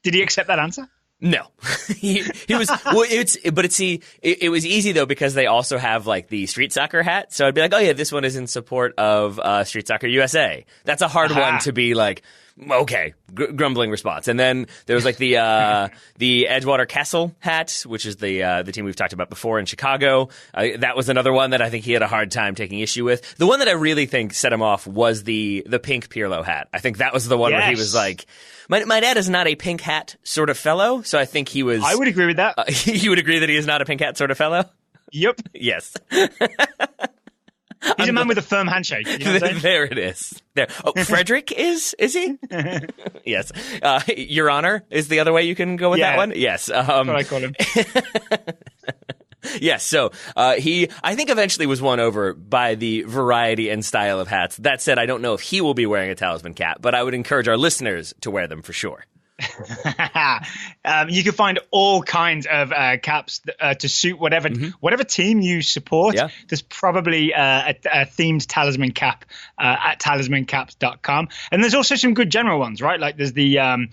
Did he accept that answer? No, he was. Well, it was easy though because they also have like the street soccer hat. So I'd be like, oh yeah, this one is in support of Street Soccer USA. That's a hard one to be like, okay, grumbling response. And then there was like the Edgewater Castle hat, which is the team we've talked about before in Chicago. That was another one that I think he had a hard time taking issue with. The one that I really think set him off was the pink Pirlo hat. I think that was the one where he was like, my dad is not a pink hat sort of fellow, so I think he was. I would agree with that. You would agree that he is not a pink hat sort of fellow? Yep. Yes. He's a man with a firm handshake. You know what I'm saying? There it is. There. Oh, Frederick is he? Yes. Your Honor is the other way you can go with that one? Yes. That's what I call him. Yes, so I think eventually was won over by the variety and style of hats. That said, I don't know if he will be wearing a Talisman cap, but I would encourage our listeners to wear them for sure. You can find all kinds of caps to suit whatever team you support. Yeah. There's probably a themed Talisman cap at talismancaps.com. And there's also some good general ones, right? Like there's the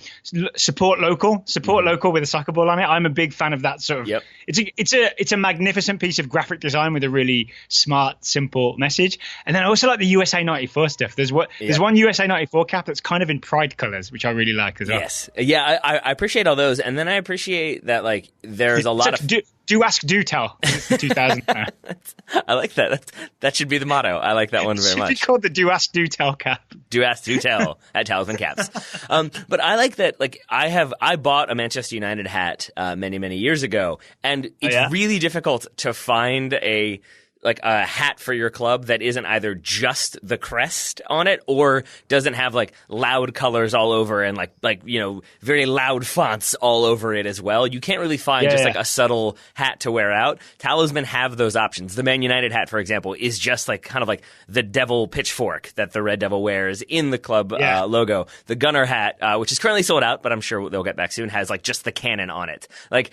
support local with a soccer ball on it. I'm a big fan of that sort of. Yep. It's a magnificent piece of graphic design with a really smart, simple message. And then I also like the USA 94 stuff. There's one USA 94 cap that's kind of in pride colors, which I really like as well. Yes. Yeah, I appreciate all those, and then I appreciate that like there's a lot of do ask, do tell. 2000. I like that. That should be the motto. I like that one very much. It should be called the do ask, do tell cap. Do ask, do tell at Talisman Caps. But I like that. Like I bought a Manchester United hat many years ago, and it's really difficult to find a hat for your club that isn't either just the crest on it or doesn't have like loud colors all over and like very loud fonts all over it as well. You can't really find like a subtle hat to wear out. Talisman have those options. The Man United hat, for example, is just like kind of like the devil pitchfork that the Red Devil wears in the club logo. The Gunner hat, which is currently sold out, but I'm sure they'll get back soon, has like just the cannon on it. Like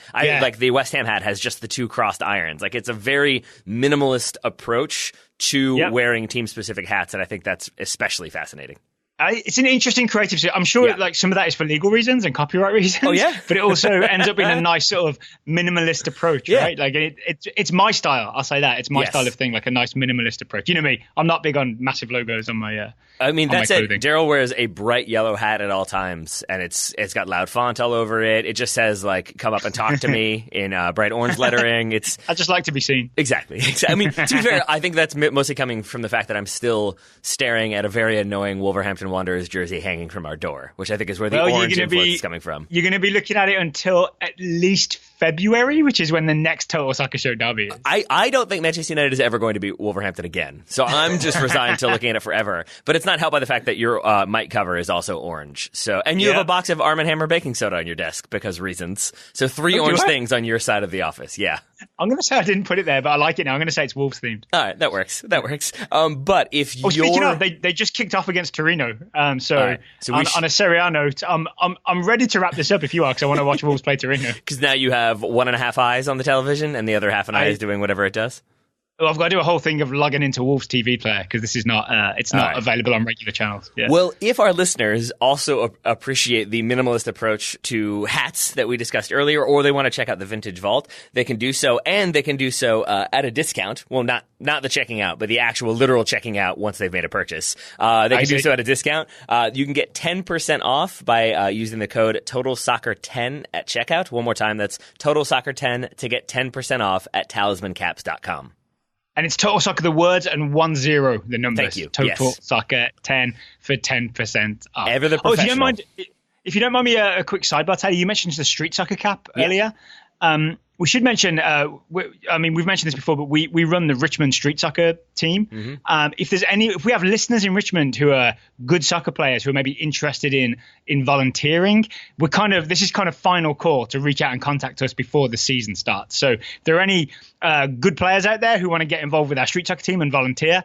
the West Ham hat has just the two crossed irons. Like it's a very minimalist approach to wearing team-specific hats, and I think that's especially fascinating. It's an interesting creative. I'm sure like some of that is for legal reasons and copyright reasons. Oh yeah, but it also ends up being a nice sort of minimalist approach, right? Like it's my style. I'll say that it's my style of thing, like a nice minimalist approach. You know me, I'm not big on massive logos on my. I mean, that's it. Daryl wears a bright yellow hat at all times, and it's got loud font all over it. It just says like "Come up and talk to me" in bright orange lettering. It's I just like to be seen. Exactly. I mean, to be fair, I think that's mostly coming from the fact that I'm still staring at a very annoying Wolverhampton Wanderers jersey hanging from our door, which I think is where the orange influence is coming from. You're going to be looking at it until at least February, which is when the next Total Soccer Show derby is. I don't think Manchester United is ever going to be Wolverhampton again, so I'm just resigned to looking at it forever. But it's not helped by the fact that your mic cover is also orange. So, and you have a box of Arm & Hammer baking soda on your desk because reasons. So 3 orange things on your side of the office. Yeah. I'm going to say I didn't put it there, but I like it now. I'm going to say it's Wolves themed. All right, that works. But if you're... Speaking of, they just kicked off against Torino. So on a Serie A note, I'm ready to wrap this up if you are, because I want to watch Wolves play Torino. Because now you have 1.5 eyes on the television, and the other half an eye is doing whatever it does. Oh, I've got to do a whole thing of logging into Wolves TV Player because this is not it's not available on regular channels. Yeah. Well, if our listeners also appreciate the minimalist approach to hats that we discussed earlier, or they want to check out the Vintage Vault, they can do so, and they can do so at a discount. Well, not the checking out, but the actual literal checking out once they've made a purchase. They can do so at a discount. You can get 10% off by using the code TotalSoccer10 at checkout. One more time, that's TotalSoccer10 to get 10% off at talismancaps.com. And it's Total Soccer, the words, and 10, the numbers. Thank you. Total Soccer 10 for 10% off. Ever the professional. If you don't mind me a quick sidebar, Taylor, you mentioned the street soccer cap earlier. We should mention, we've mentioned this before, but we run the Richmond street soccer team. Mm-hmm. If we have listeners in Richmond who are good soccer players who are maybe interested in volunteering, this is kind of final call to reach out and contact us before the season starts. So if there are any good players out there who want to get involved with our street soccer team and volunteer,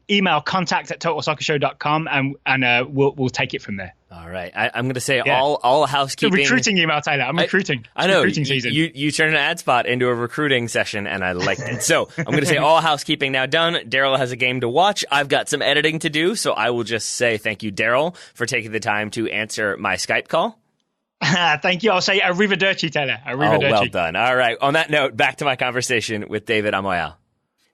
email contact@totalsoccershow.com and we'll take it from there. All right. I'm going to say all housekeeping. It's a recruiting email, Taylor. I'm recruiting. I know. Recruiting season. You turned an ad spot into a recruiting session, and I liked it. So I'm going to say all housekeeping now done. Daryl has a game to watch. I've got some editing to do, so I will just say thank you, Daryl, for taking the time to answer my Skype call. Thank you. I'll say arrivederci, Taylor. Arrivederci. Oh, well done. All right. On that note, back to my conversation with David Amoyal.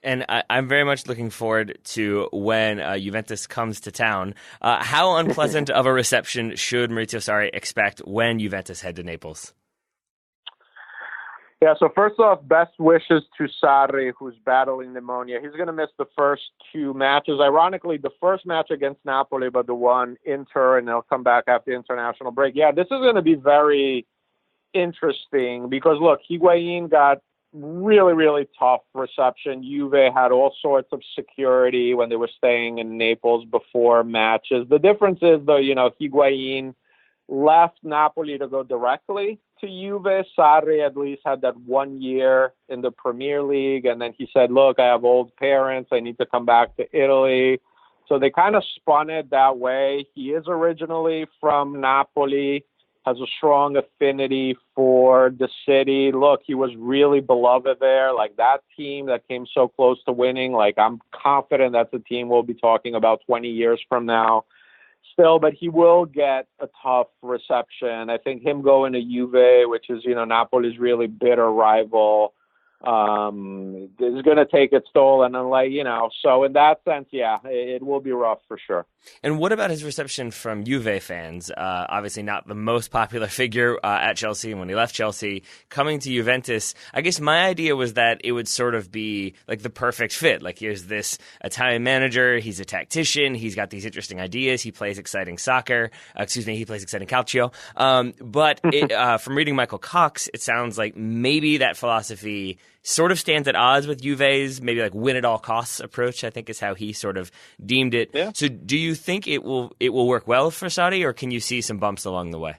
And I'm very much looking forward to when Juventus comes to town. How unpleasant of a reception should Maurizio Sarri expect when Juventus head to Naples? Yeah, so first off, best wishes to Sarri, who's battling pneumonia. He's going to miss the first two matches. Ironically, the first match against Napoli, but the one in Turin, and they'll come back after the international break. Yeah, this is going to be very interesting because, look, Higuain got really, really tough reception. Juve had all sorts of security when they were staying in Naples before matches. The difference is, though, Higuain left Napoli to go directly to Juve. Sarri at least had that 1 year in the Premier League, and then he said, look, I have old parents, I need to come back to Italy. So they kind of spun it that way. He is originally from Napoli, has a strong affinity for the city. Look, he was really beloved there. Like that team that came so close to winning, like I'm confident that's a team we'll be talking about 20 years from now still, but he will get a tough reception. I think him going to Juve, which is, Napoli's really bitter rival, is going to take its toll. And then, so in that sense, yeah, it will be rough for sure. And what about his reception from Juve fans? Obviously not the most popular figure at Chelsea. And when he left Chelsea, coming to Juventus, I guess my idea was that it would sort of be like the perfect fit. Like here's this Italian manager. He's a tactician. He's got these interesting ideas. He plays exciting soccer. He plays exciting calcio. But from reading Michael Cox, it sounds like maybe that philosophy sort of stands at odds with Juve's maybe like win at all costs approach, I think is how he sort of deemed it. Yeah. So do you think it will work well for Sarri, or can you see some bumps along the way?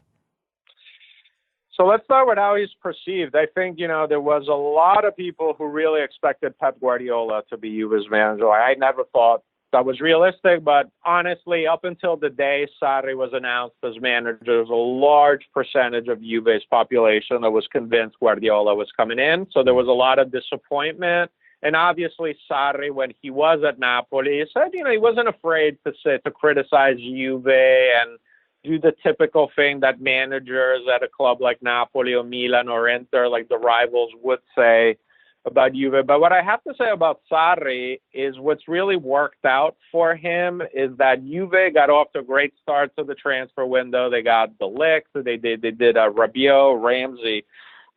So let's start with how he's perceived. I think, there was a lot of people who really expected Pep Guardiola to be Juve's manager. I never thought that was realistic, but honestly, up until the day Sarri was announced as manager, there was a large percentage of Juve's population that was convinced Guardiola was coming in. So there was a lot of disappointment. And obviously, Sarri, when he was at Napoli, he said, he wasn't afraid to criticize Juve and do the typical thing that managers at a club like Napoli or Milan or Inter, like the rivals, would say about Juve. But what I have to say about Sarri is what's really worked out for him is that Juve got off to a great start to the transfer window. They got De Ligt, they did Rabiot, Ramsey.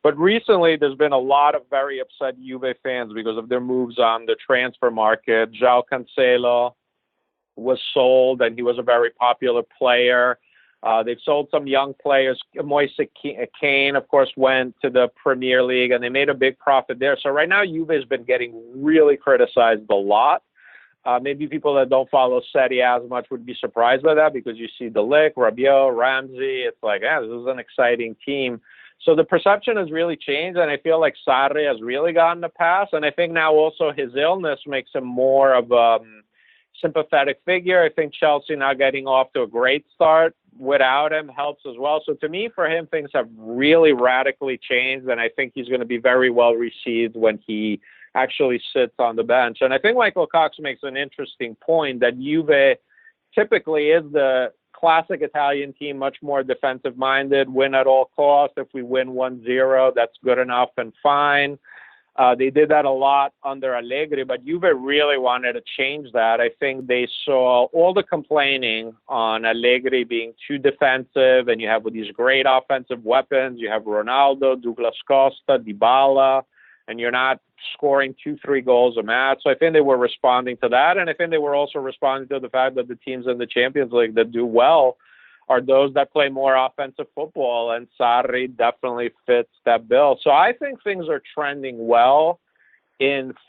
But recently, there's been a lot of very upset Juve fans because of their moves on the transfer market. João Cancelo was sold, and he was a very popular player. They've sold some young players. Moise Kean, of course, went to the Premier League, and they made a big profit there. So right now, Juve has been getting really criticized a lot. Maybe people that don't follow Serie A as much would be surprised by that because you see De Ligt, Rabiot, Ramsey. It's like, this is an exciting team. So the perception has really changed, and I feel like Sarri has really gotten a pass. And I think now also his illness makes him more of a sympathetic figure. I think Chelsea now getting off to a great start without him helps as well. So to me, for him, things have really radically changed, and I think he's going to be very well received when he actually sits on the bench. And I think Michael Cox makes an interesting point that Juve typically is the classic Italian team, much more defensive-minded, win at all costs. If we win 1-0, that's good enough and fine. They did that a lot under Allegri, but Juve really wanted to change that. I think they saw all the complaining on Allegri being too defensive, and you have these great offensive weapons. You have Ronaldo, Douglas Costa, Dybala, and you're not scoring 2-3 goals a match. So I think they were responding to that, and I think they were also responding to the fact that the teams in the Champions League that do well are those that play more offensive football, and Sarri definitely fits that bill. So I think things are trending well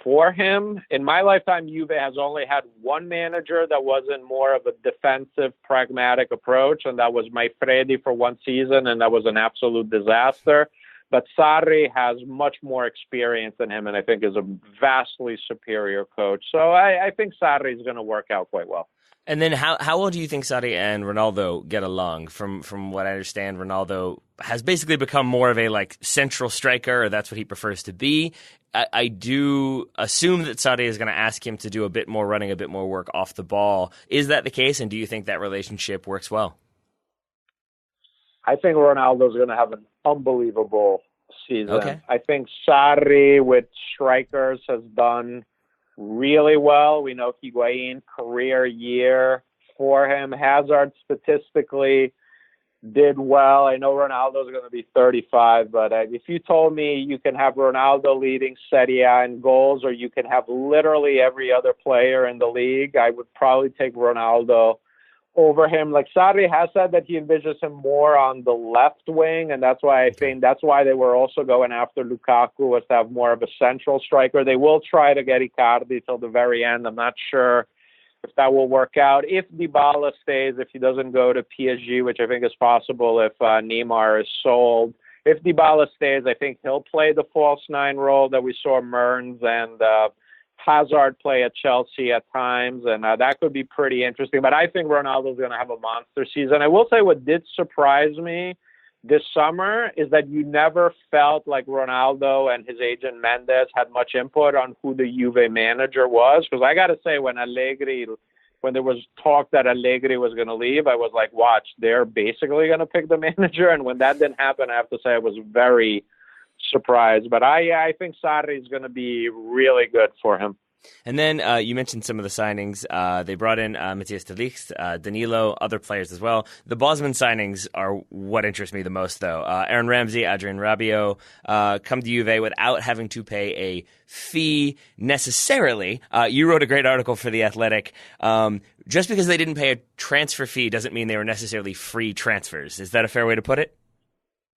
for him. In my lifetime, Juve has only had one manager that wasn't more of a defensive, pragmatic approach, and that was Maifredi for one season, and that was an absolute disaster. But Sarri has much more experience than him, and I think is a vastly superior coach. So I think Sarri is going to work out quite well. And then how well do you think Sarri and Ronaldo get along? From what I understand, Ronaldo has basically become more of a central striker, or that's what he prefers to be. I do assume that Sarri is going to ask him to do a bit more running, a bit more work off the ball. Is that the case, and do you think that relationship works well? I think Ronaldo's going to have an unbelievable season. Okay. I think Sarri with strikers has done really well. We know Higuain, career year for him. Hazard statistically did well. I know Ronaldo's going to be 35, but if you told me you can have Ronaldo leading Serie A in goals, or you can have literally every other player in the league, I would probably take Ronaldo over him. Sarri has said that he envisions him more on the left wing, and that's why I think that's why they were also going after Lukaku, was to have more of a central striker. They will try to get Icardi till the very end. I'm not sure if that will work out. If Dybala stays, if he doesn't go to PSG, which I think is possible if Neymar is sold. If Dybala stays, I think he'll play the false nine role that we saw Merns and Hazard play at Chelsea at times, and that could be pretty interesting. But I think Ronaldo's going to have a monster season. I will say what did surprise me this summer is that you never felt like Ronaldo and his agent Mendes had much input on who the Juve manager was. Because I got to say, when there was talk that Allegri was going to leave, I was like, watch, they're basically going to pick the manager. And when that didn't happen, I have to say I was very surprised. But I think Sarri is going to be really good for him. And then you mentioned some of the signings. They brought in Matthias de Ligt, Danilo, other players as well. The Bosman signings are what interests me the most, though. Aaron Ramsey, Adrien Rabiot come to Juve without having to pay a fee necessarily. You wrote a great article for The Athletic. Just because they didn't pay a transfer fee doesn't mean they were necessarily free transfers. Is that a fair way to put it?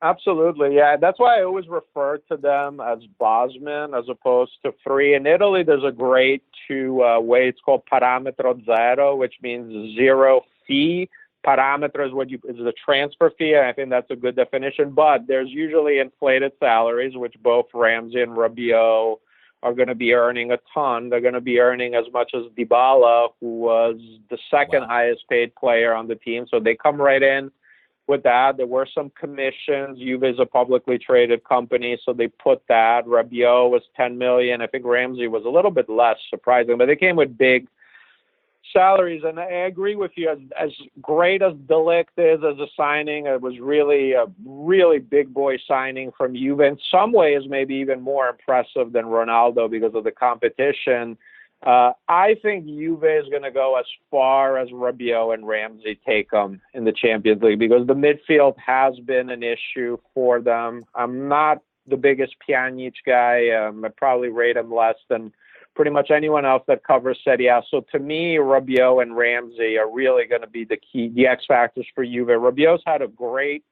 Absolutely, yeah. That's why I always refer to them as Bosman as opposed to free. In Italy, there's a great way. It's called parametro zero, which means zero fee. Parametro is the transfer fee, and I think that's a good definition. But there's usually inflated salaries, which both Ramsey and Rabiot are going to be earning a ton. They're going to be earning as much as Dybala, who was the second highest paid player on the team. So they come right in with that. There were some commissions. Juve is a publicly traded company, so they put that. Rabiot was $10 million. I think Ramsey was a little bit less, surprising, but they came with big salaries. And I agree with you. As great as De Ligt is as a signing, it was really a really big boy signing from Juve. In some ways, maybe even more impressive than Ronaldo because of the competition. I think Juve is going to go as far as Rabiot and Ramsey take them in the Champions League because the midfield has been an issue for them. I'm not the biggest Pjanic guy. I probably rate him less than pretty much anyone else that covers Serie A. So to me, Rabiot and Ramsey are really going to be the X factors for Juve. Rabiot's had a great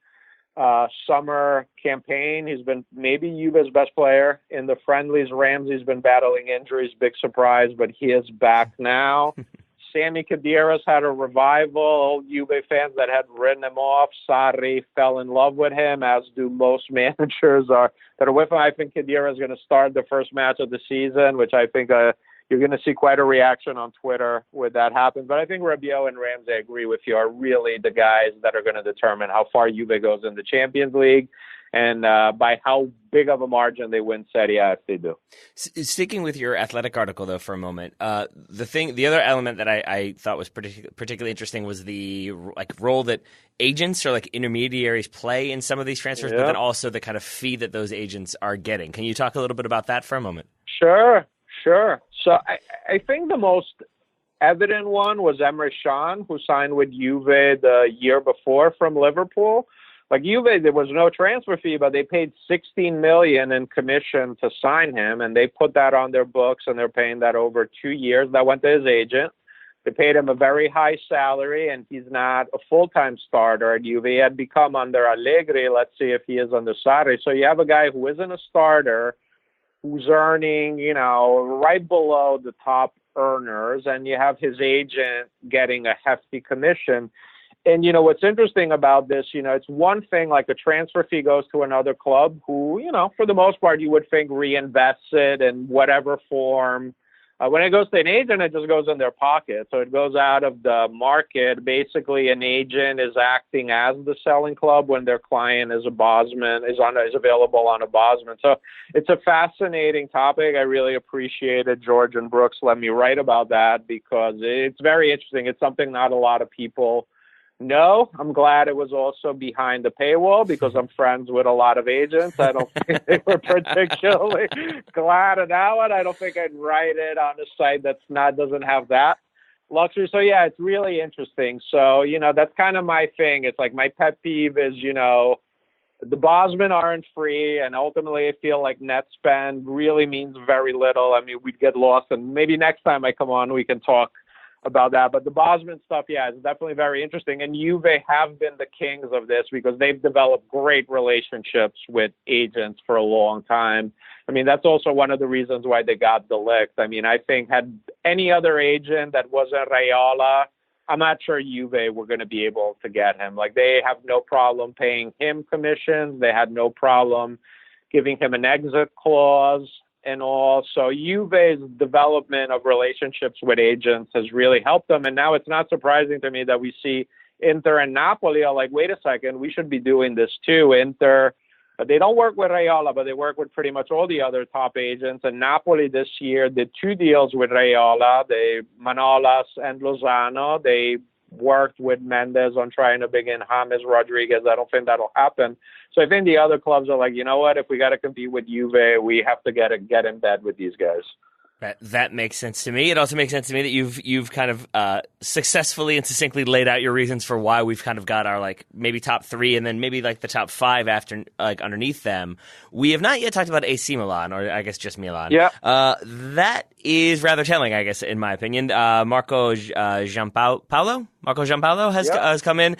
summer campaign. He's been maybe Juve's best player in the friendlies. Ramsey's been battling injuries, big surprise, but he is back now. Sami Khedira's had a revival. Old Juve fans that had written him off, Sarri fell in love with him, as do most managers that are with him. I think Khedira is going to start the first match of the season, which I think you're going to see quite a reaction on Twitter when that happens. But I think Rabiot and Ramsey, I agree with you, are really the guys that are going to determine how far Juve goes in the Champions League. and by how big of a margin they win Serie A if they do. Sticking with your Athletic article, though, for a moment, the other element that I thought was particularly interesting was the role that agents or intermediaries play in some of these transfers, but then also the kind of fee that those agents are getting. Can you talk a little bit about that for a moment? Sure. So I think the most evident one was Emre Can, who signed with Juve the year before from Liverpool. Juve, there was no transfer fee, but they paid $16 million in commission to sign him, and they put that on their books, and they're paying that over 2 years. That went to his agent. They paid him a very high salary, and he's not a full-time starter at Juve. He had become under Allegri. Let's see if he is under Sarri. So you have a guy who isn't a starter, who's earning, right below the top earners, and you have his agent getting a hefty commission. And, what's interesting about this, it's one thing like a transfer fee goes to another club who, for the most part, you would think reinvests it in whatever form. When it goes to an agent, it just goes in their pocket. So it goes out of the market. Basically, an agent is acting as the selling club when their client is a Bosman, is available on a Bosman. So it's a fascinating topic. I really appreciated George and Brooks let me write about that because it's very interesting. It's something not a lot of people know. I'm glad it was also behind the paywall because I'm friends with a lot of agents. I don't think they were particularly glad of that one. I don't think I'd write it on a site doesn't have that luxury. So yeah, it's really interesting. So, that's kind of my thing. It's my pet peeve is, the Bosman aren't free, and ultimately I feel like net spend really means very little. I mean, we'd get lost, and maybe next time I come on, we can talk about that. But the Bosman stuff, yeah, is definitely very interesting. And Juve have been the kings of this because they've developed great relationships with agents for a long time. I mean, that's also one of the reasons why they got De Ligt. I mean, I think had any other agent that wasn't Raiola, I'm not sure Juve were going to be able to get him. They have no problem paying him commissions. They had no problem giving him an exit clause and all. So Juve's development of relationships with agents has really helped them. And now it's not surprising to me that we see Inter and Napoli are wait a second, we should be doing this too. Inter, they don't work with Raiola, but they work with pretty much all the other top agents. And Napoli this year did 2 deals with Raiola, Manolas and Lozano. They worked with Mendes on trying to bring in James Rodriguez. I don't think that'll happen. So I think the other clubs are you know what? If we got to compete with Juve, we have to get in bed with these guys. That makes sense to me. It also makes sense to me that you've kind of successfully and succinctly laid out your reasons for why we've kind of got our maybe top 3 and then maybe the top 5 after underneath them. We have not yet talked about AC Milan, or I guess just Milan. Yeah. That is rather telling, I guess, in my opinion. Marco Giampaolo has come in.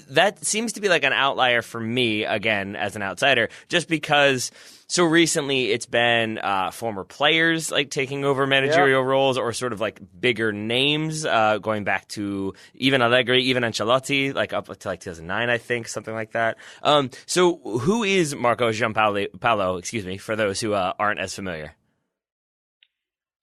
That seems to be an outlier for me, again, as an outsider, just because so recently it's been former players taking over managerial roles, or sort of bigger names, going back to even Allegri, even Ancelotti, up to 2009, I think, something like that. So who is Marco Giampaolo, for those who aren't as familiar?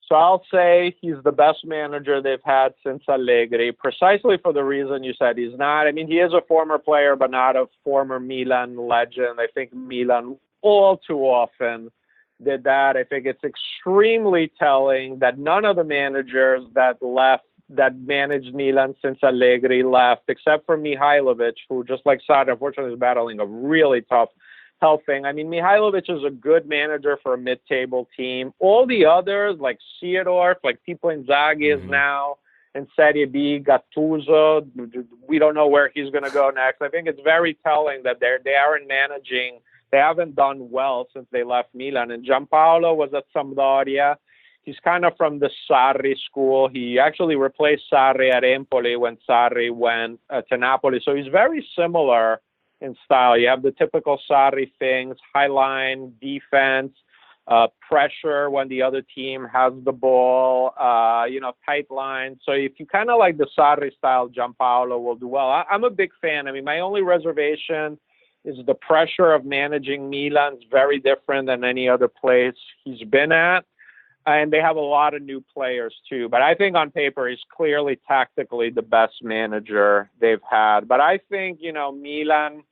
So I'll say he's the best manager they've had since Allegri, precisely for the reason you said. He's not, I mean, he is a former player, but not a former Milan legend. I think Milan all too often did that. I think it's extremely telling that none of the managers that managed Milan since Allegri left, except for Mihajlovic, who, just like Sarri, unfortunately is battling a really tough health thing. I mean, Mihajlovic is a good manager for a mid-table team. All the others, like Seedorf, Tipo Inzaghi is now in Serie B, Gattuso, we don't know where he's going to go next. I think it's very telling that they aren't managing. They haven't done well since they left Milan. And Giampaolo was at Sampdoria. He's kind of from the Sarri school. He actually replaced Sarri at Empoli when Sarri went to Napoli. So he's very similar in style. You have the typical Sarri things: high line, defense, pressure when the other team has the ball, tight line. So if you kind of like the Sarri style, Giampaolo will do well. I'm a big fan. I mean, my only reservation is the pressure of managing Milan is very different than any other place he's been at. And they have a lot of new players too. But I think on paper, he's clearly tactically the best manager they've had. But I think, Milan,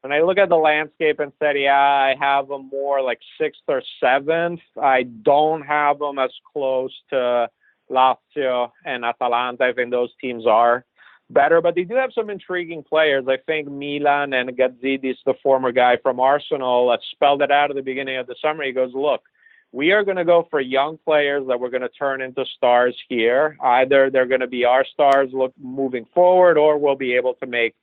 when I look at the landscape in Serie A, I have them more like 6th or 7th. I don't have them as close to Lazio and Atalanta. I think those teams are better, but they do have some intriguing players. I think Milan and Gazidis, the former guy from Arsenal, spelled it out at the beginning of the summer. He goes, look, we are going to go for young players that we're going to turn into stars here. Either they're going to be our stars moving forward, or we'll be able to make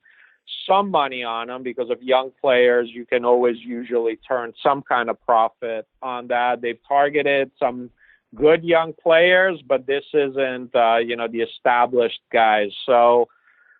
some money on them because of young players. You can always usually turn some kind of profit on that. They've targeted some good young players, but this isn't, the established guys. So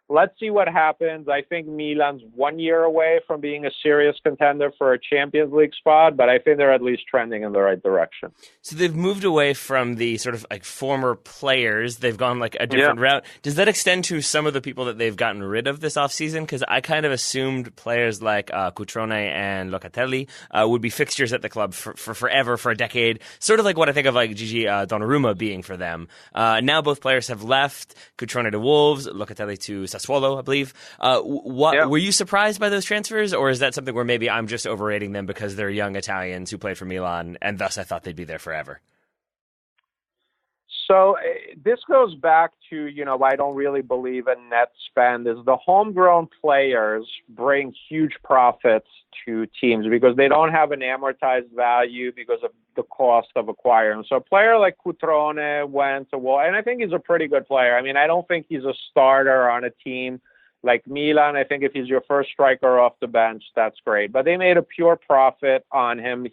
let's see what happens. I think Milan's 1 year away from being a serious contender for a Champions League spot, but I think they're at least trending in the right direction. So they've moved away from the sort of like former players. They've gone like a different route. Does that extend to some of the people that they've gotten rid of this offseason? Because I kind of assumed players like Cutrone and Locatelli would be fixtures at the club for forever, for a decade. Sort of like what I think of like Gigi Donnarumma being for them. Now both players have left. Cutrone to Wolves, Locatelli to Sassuolo, I believe. Were you surprised by those transfers, or is that something where maybe I'm just overrating them because they're young Italians who played for Milan, and thus I thought they'd be there forever? So this goes back to, I don't really believe in net spend, is the homegrown players bring huge profits to teams because they don't have an amortized value because of the cost of acquiring. So a player like Cutrone went to and I think he's a pretty good player. I mean, I don't think he's a starter on a team like Milan. I think if he's your first striker off the bench, that's great. But they made a pure profit on him.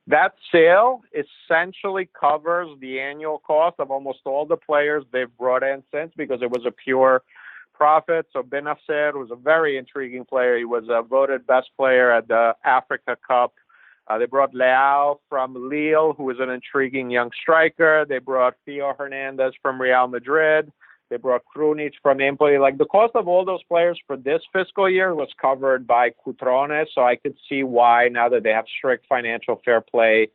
That sale essentially covers the annual cost of almost all the players they've brought in since, because it was a pure profit. So Benacer was a very intriguing player. He was voted best player at the Africa Cup. They brought Leao from Lille, who was an intriguing young striker. They brought Theo Hernandez from Real Madrid. They brought Krunic from Napoli. Like, the cost of all those players for this fiscal year was covered by Cutrone, so I could see why, now that they have strict financial fair play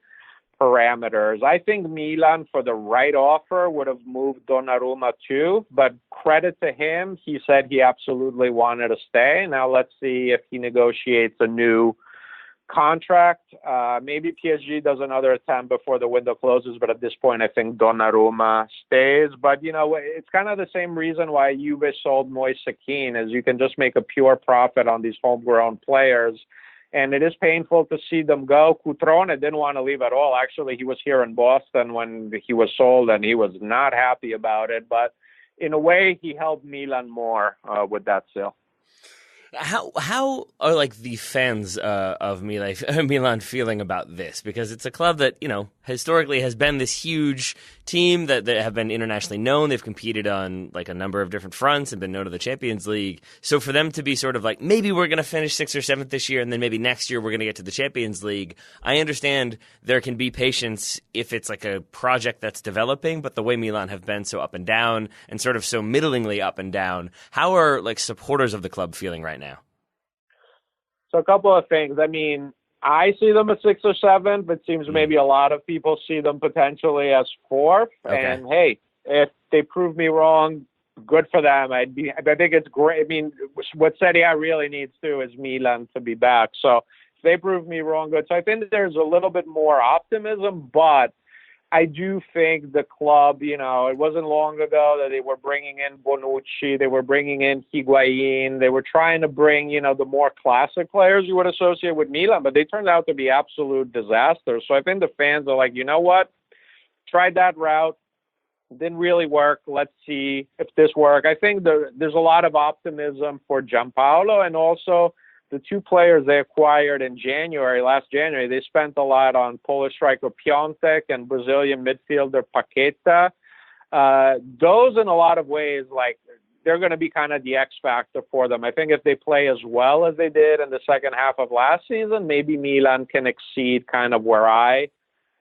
parameters. I think Milan, for the right offer, would have moved Donnarumma too, but credit to him, he said he absolutely wanted to stay. Now let's see if he negotiates a new contract. Maybe PSG does another attempt before the window closes, but at this point I think Donnarumma stays. But it's kind of the same reason why Juve sold Moise Kean, is you can just make a pure profit on these homegrown players, and it is painful to see them go. Cutrone didn't want to leave at all. Actually, he was here in Boston when he was sold, and he was not happy about it, but in a way he helped Milan more with that sale. How are like the fans of Milan feeling about this? Because it's a club that, historically has been this huge team that have been internationally known. They've competed on like a number of different fronts and been known to the Champions League. So for them to be sort of like, maybe we're going to finish 6th or 7th this year, and then maybe next year we're going to get to the Champions League. I understand there can be patience if it's like a project that's developing, but the way Milan have been so up and down and sort of so middlingly up and down, how are like supporters of the club feeling right now? So a couple of things. I mean, I see them as 6th or 7th, but it seems maybe a lot of people see them potentially as 4th. Okay. And hey, if they prove me wrong, good for them. I think it's great. I mean, what Serie A really needs to is Milan to be back. So if they prove me wrong, good. So I think there's a little bit more optimism, but I do think the club, it wasn't long ago that they were bringing in Bonucci, they were bringing in Higuain, they were trying to bring, the more classic players you would associate with Milan, but they turned out to be absolute disasters. So I think the fans are like, you know what? Tried that route, didn't really work. Let's see if this works. I think there's a lot of optimism for Gianpaolo, and also the 2 players they acquired in last January, they spent a lot on Polish striker Piątek and Brazilian midfielder Paqueta. Those, in a lot of ways, like, they're going to be kind of the X factor for them. I think if they play as well as they did in the second half of last season, maybe Milan can exceed kind of where I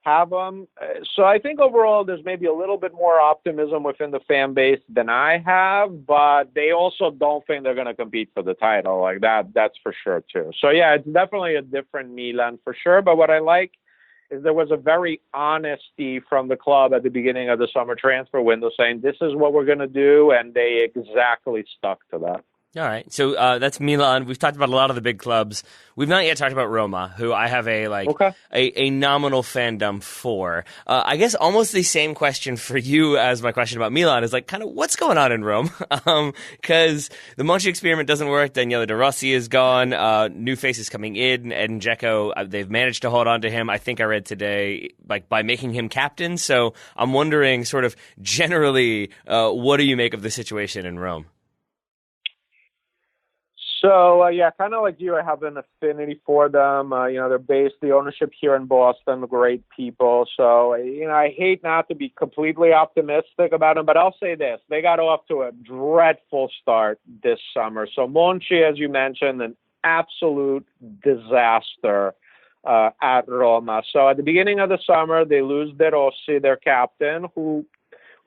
have them. So I think overall there's maybe a little bit more optimism within the fan base than I have, but they also don't think they're going to compete for the title like that. That's for sure too. So yeah, it's definitely a different Milan for sure. But what I like is there was a very honesty from the club at the beginning of the summer transfer window saying, this is what we're going to do. And they exactly stuck to that. All right. So that's Milan. We've talked about a lot of the big clubs. We've not yet talked about Roma, who I have a nominal fandom for. I guess almost the same question for you as my question about Milan is like kind of what's going on in Rome? Because the Monchi experiment doesn't work. Daniele De Rossi is gone. New faces coming in. And Dzeko, they've managed to hold on to him. I think I read today by making him captain. So I'm wondering sort of generally what do you make of the situation in Rome? So, kind of like you, I have an affinity for them. They're based, the ownership here in Boston, great people. So, I hate not to be completely optimistic about them, but I'll say this. They got off to a dreadful start this summer. So, Monchi, as you mentioned, an absolute disaster at Roma. So, at the beginning of the summer, they lose De Rossi, their captain, who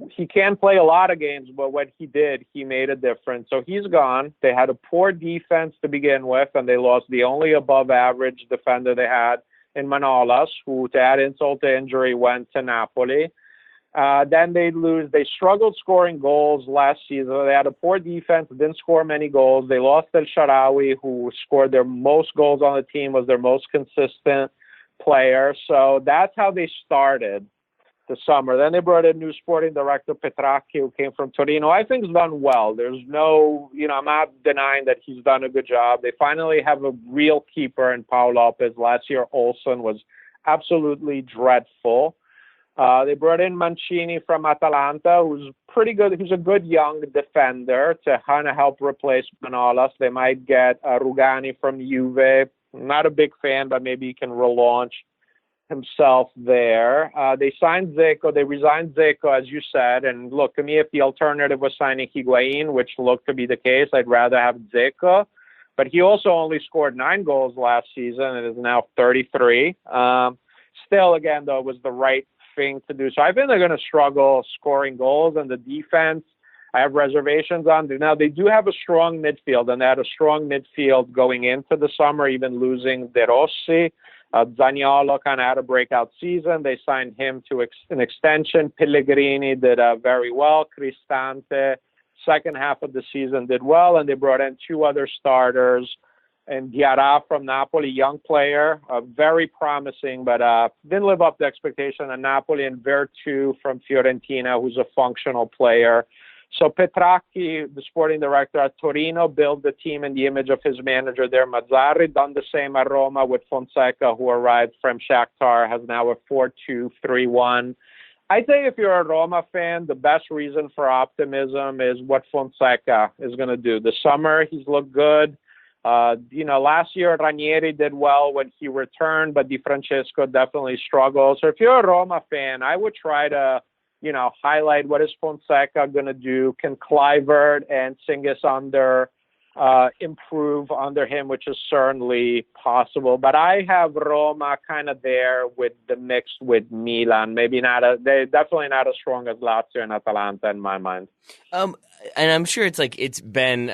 he can play a lot of games, but when he did, he made a difference. So he's gone. They had a poor defense to begin with, and they lost the only above-average defender they had in Manolas, who, to add insult to injury, went to Napoli. Then they lose. They struggled scoring goals last season. They had a poor defense, didn't score many goals. They lost El Shaarawy, who scored their most goals on the team, was their most consistent player. So that's how they started the summer. Then they brought in new sporting director Petracchi, who came from Torino. I think he's done well. There's no, I'm not denying that he's done a good job. They finally have a real keeper in Paul Lopez. Last year, Olsen was absolutely dreadful. They brought in Mancini from Atalanta, who's pretty good. He's a good young defender to kind of help replace Manolas. They might get Rugani from Juve. Not a big fan, but maybe he can relaunch himself there. They signed Dzeko. They resigned Dzeko, as you said. And look, to me, if the alternative was signing Higuain, which looked to be the case, I'd rather have Dzeko. But he also only scored 9 goals last season and is now 33. Still, again, though, it was the right thing to do. So I think they're going to struggle scoring goals, and the defense I have reservations on. Now, they do have a strong midfield, and they had a strong midfield going into the summer, even losing De Rossi. Zaniolo kind of had a breakout season. They signed him to an extension. Pellegrini did very well. Cristante, second half of the season, did well. And they brought in 2 other starters. And Diarra from Napoli, young player, very promising, but didn't live up to expectation at Napoli. And Vertu from Fiorentina, who's a functional player. So Petracchi, the sporting director at Torino, built the team in the image of his manager there, Mazzarri. Done the same at Roma with Fonseca, who arrived from Shakhtar, has now a 4-2-3-1. I think if you're a Roma fan, the best reason for optimism is what Fonseca is going to do. This summer, he's looked good. Last year, Ranieri did well when he returned, but Di Francesco definitely struggled. So if you're a Roma fan, I would try to highlight what is Fonseca going to do. Can Kluivert and Singisander improve under him, which is certainly possible. But I have Roma kind of there with the mix with Milan. They're definitely not as strong as Lazio and Atalanta in my mind. And I'm sure it's been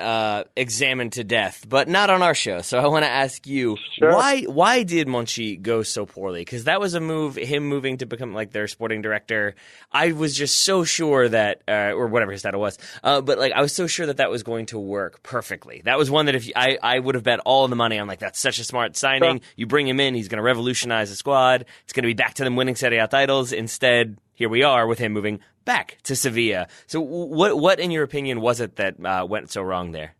examined to death, but not on our show. So I want to ask you, sure. Why did Monchi go so poorly? Because that was a move, him moving to become like their sporting director. I was just so sure that, or whatever his title was, but I was so sure that was going to work perfectly. That was one that I would have bet all the money on. That's such a smart signing. Sure. You bring him in, he's going to revolutionize the squad. It's going to be back to them winning Serie A titles. Instead, here we are with him moving back to Sevilla. So what in your opinion, was it that went so wrong there?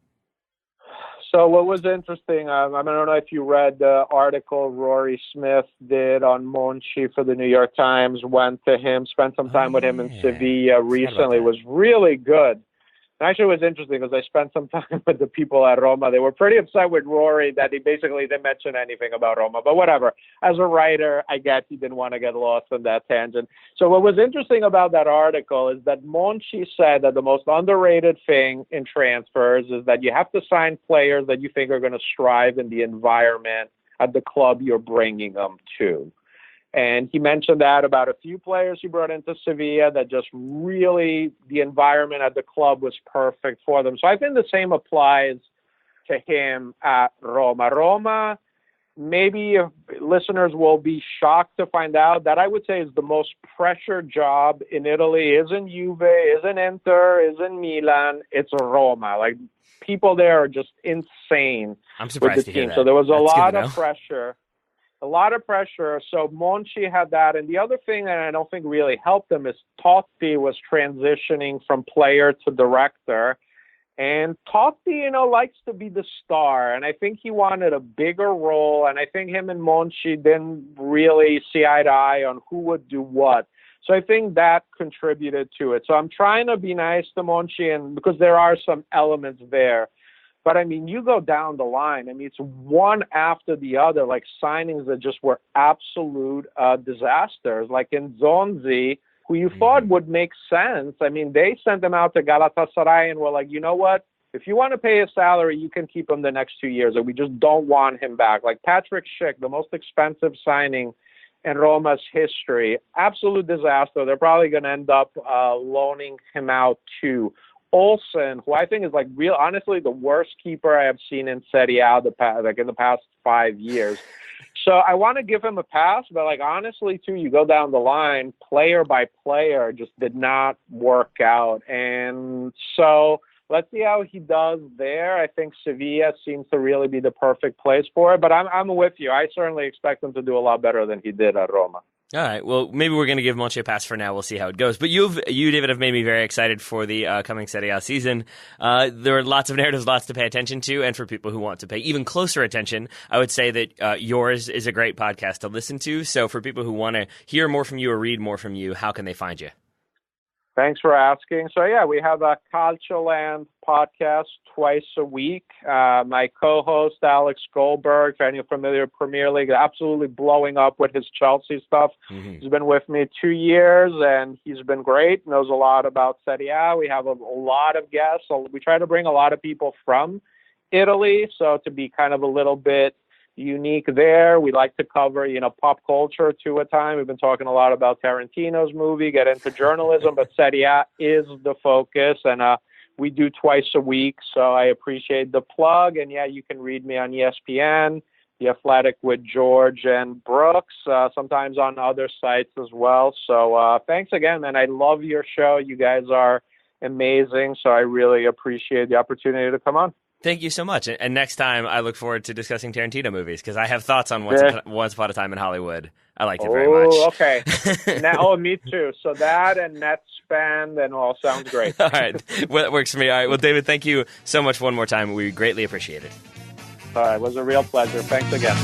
So what was interesting, I don't know if you read the article Rory Smith did on Monchi for the New York Times, went to him, spent some time with him in Sevilla recently. It was really good. Actually, it was interesting because I spent some time with the people at Roma. They were pretty upset with Rory that he basically didn't mention anything about Roma. But whatever. As a writer, I get he didn't want to get lost in that tangent. So what was interesting about that article is that Monchi said that the most underrated thing in transfers is that you have to sign players that you think are going to strive in the environment at the club you're bringing them to. And he mentioned that about a few players he brought into Sevilla, that just really the environment at the club was perfect for them. So I think the same applies to him at Roma. Roma maybe listeners will be shocked to find out that I would say is the most pressure job in Italy isn't Juve, isn't Inter, isn't Milan, it's Roma. Like, people there are just insane. I'm surprised with to the hear team. that. So there was a That's lot of pressure. A lot of pressure. So Monchi had that. And the other thing that I don't think really helped him is Totti was transitioning from player to director. And Totti, likes to be the star. And I think he wanted a bigger role. And I think him and Monchi didn't really see eye to eye on who would do what. So I think that contributed to it. So I'm trying to be nice to Monchi, and because there are some elements there. But, I mean, you go down the line. I mean, it's one after the other, like signings that just were absolute disasters. Like in Zonzi, who you thought would make sense. I mean, they sent him out to Galatasaray and were like, you know what? If you want to pay his salary, you can keep him the next 2 years, or we just don't want him back. Like Patrick Schick, the most expensive signing in Roma's history. Absolute disaster. They're probably going to end up loaning him out too. Olsen, who I think is honestly, the worst keeper I have seen in Serie A in the past 5 years. So I want to give him a pass, but honestly too, you go down the line, player by player, just did not work out. And so let's see how he does there. I think Sevilla seems to really be the perfect place for it, but I'm with you. I certainly expect him to do a lot better than he did at Roma. All right. Well, maybe we're going to give Monchi a pass for now. We'll see how it goes. But you, David, have made me very excited for the coming Serie A season. There are lots of narratives, lots to pay attention to, and for people who want to pay even closer attention, I would say that yours is a great podcast to listen to. So for people who want to hear more from you or read more from you, how can they find you? Thanks for asking. So, yeah, we have a Calcioland podcast twice a week. My co-host, Alex Goldberg, if you're familiar with Premier League, absolutely blowing up with his Chelsea stuff. He's been with me 2 years, and he's been great, knows a lot about Serie A. We have a lot of guests. So we try to bring a lot of people from Italy, so to be kind of a little bit unique there. We like to cover, pop culture to a time. We've been talking a lot about Tarantino's movie, get into journalism, but Serie A is the focus, and we do twice a week, so I appreciate the plug. And yeah, you can read me on ESPN, The Athletic with George and Brooks, sometimes on other sites as well. So thanks again, man. I love your show. You guys are amazing, so I really appreciate the opportunity to come on. Thank you so much. And next time, I look forward to discussing Tarantino movies, because I have thoughts on Once Upon a Time in Hollywood. I liked it very much. Oh, okay. Me too. So that and Netspan and all sounds great. All right. Well, that works for me. All right. Well, David, thank you so much one more time. We greatly appreciate it. All right. It was a real pleasure. Thanks again.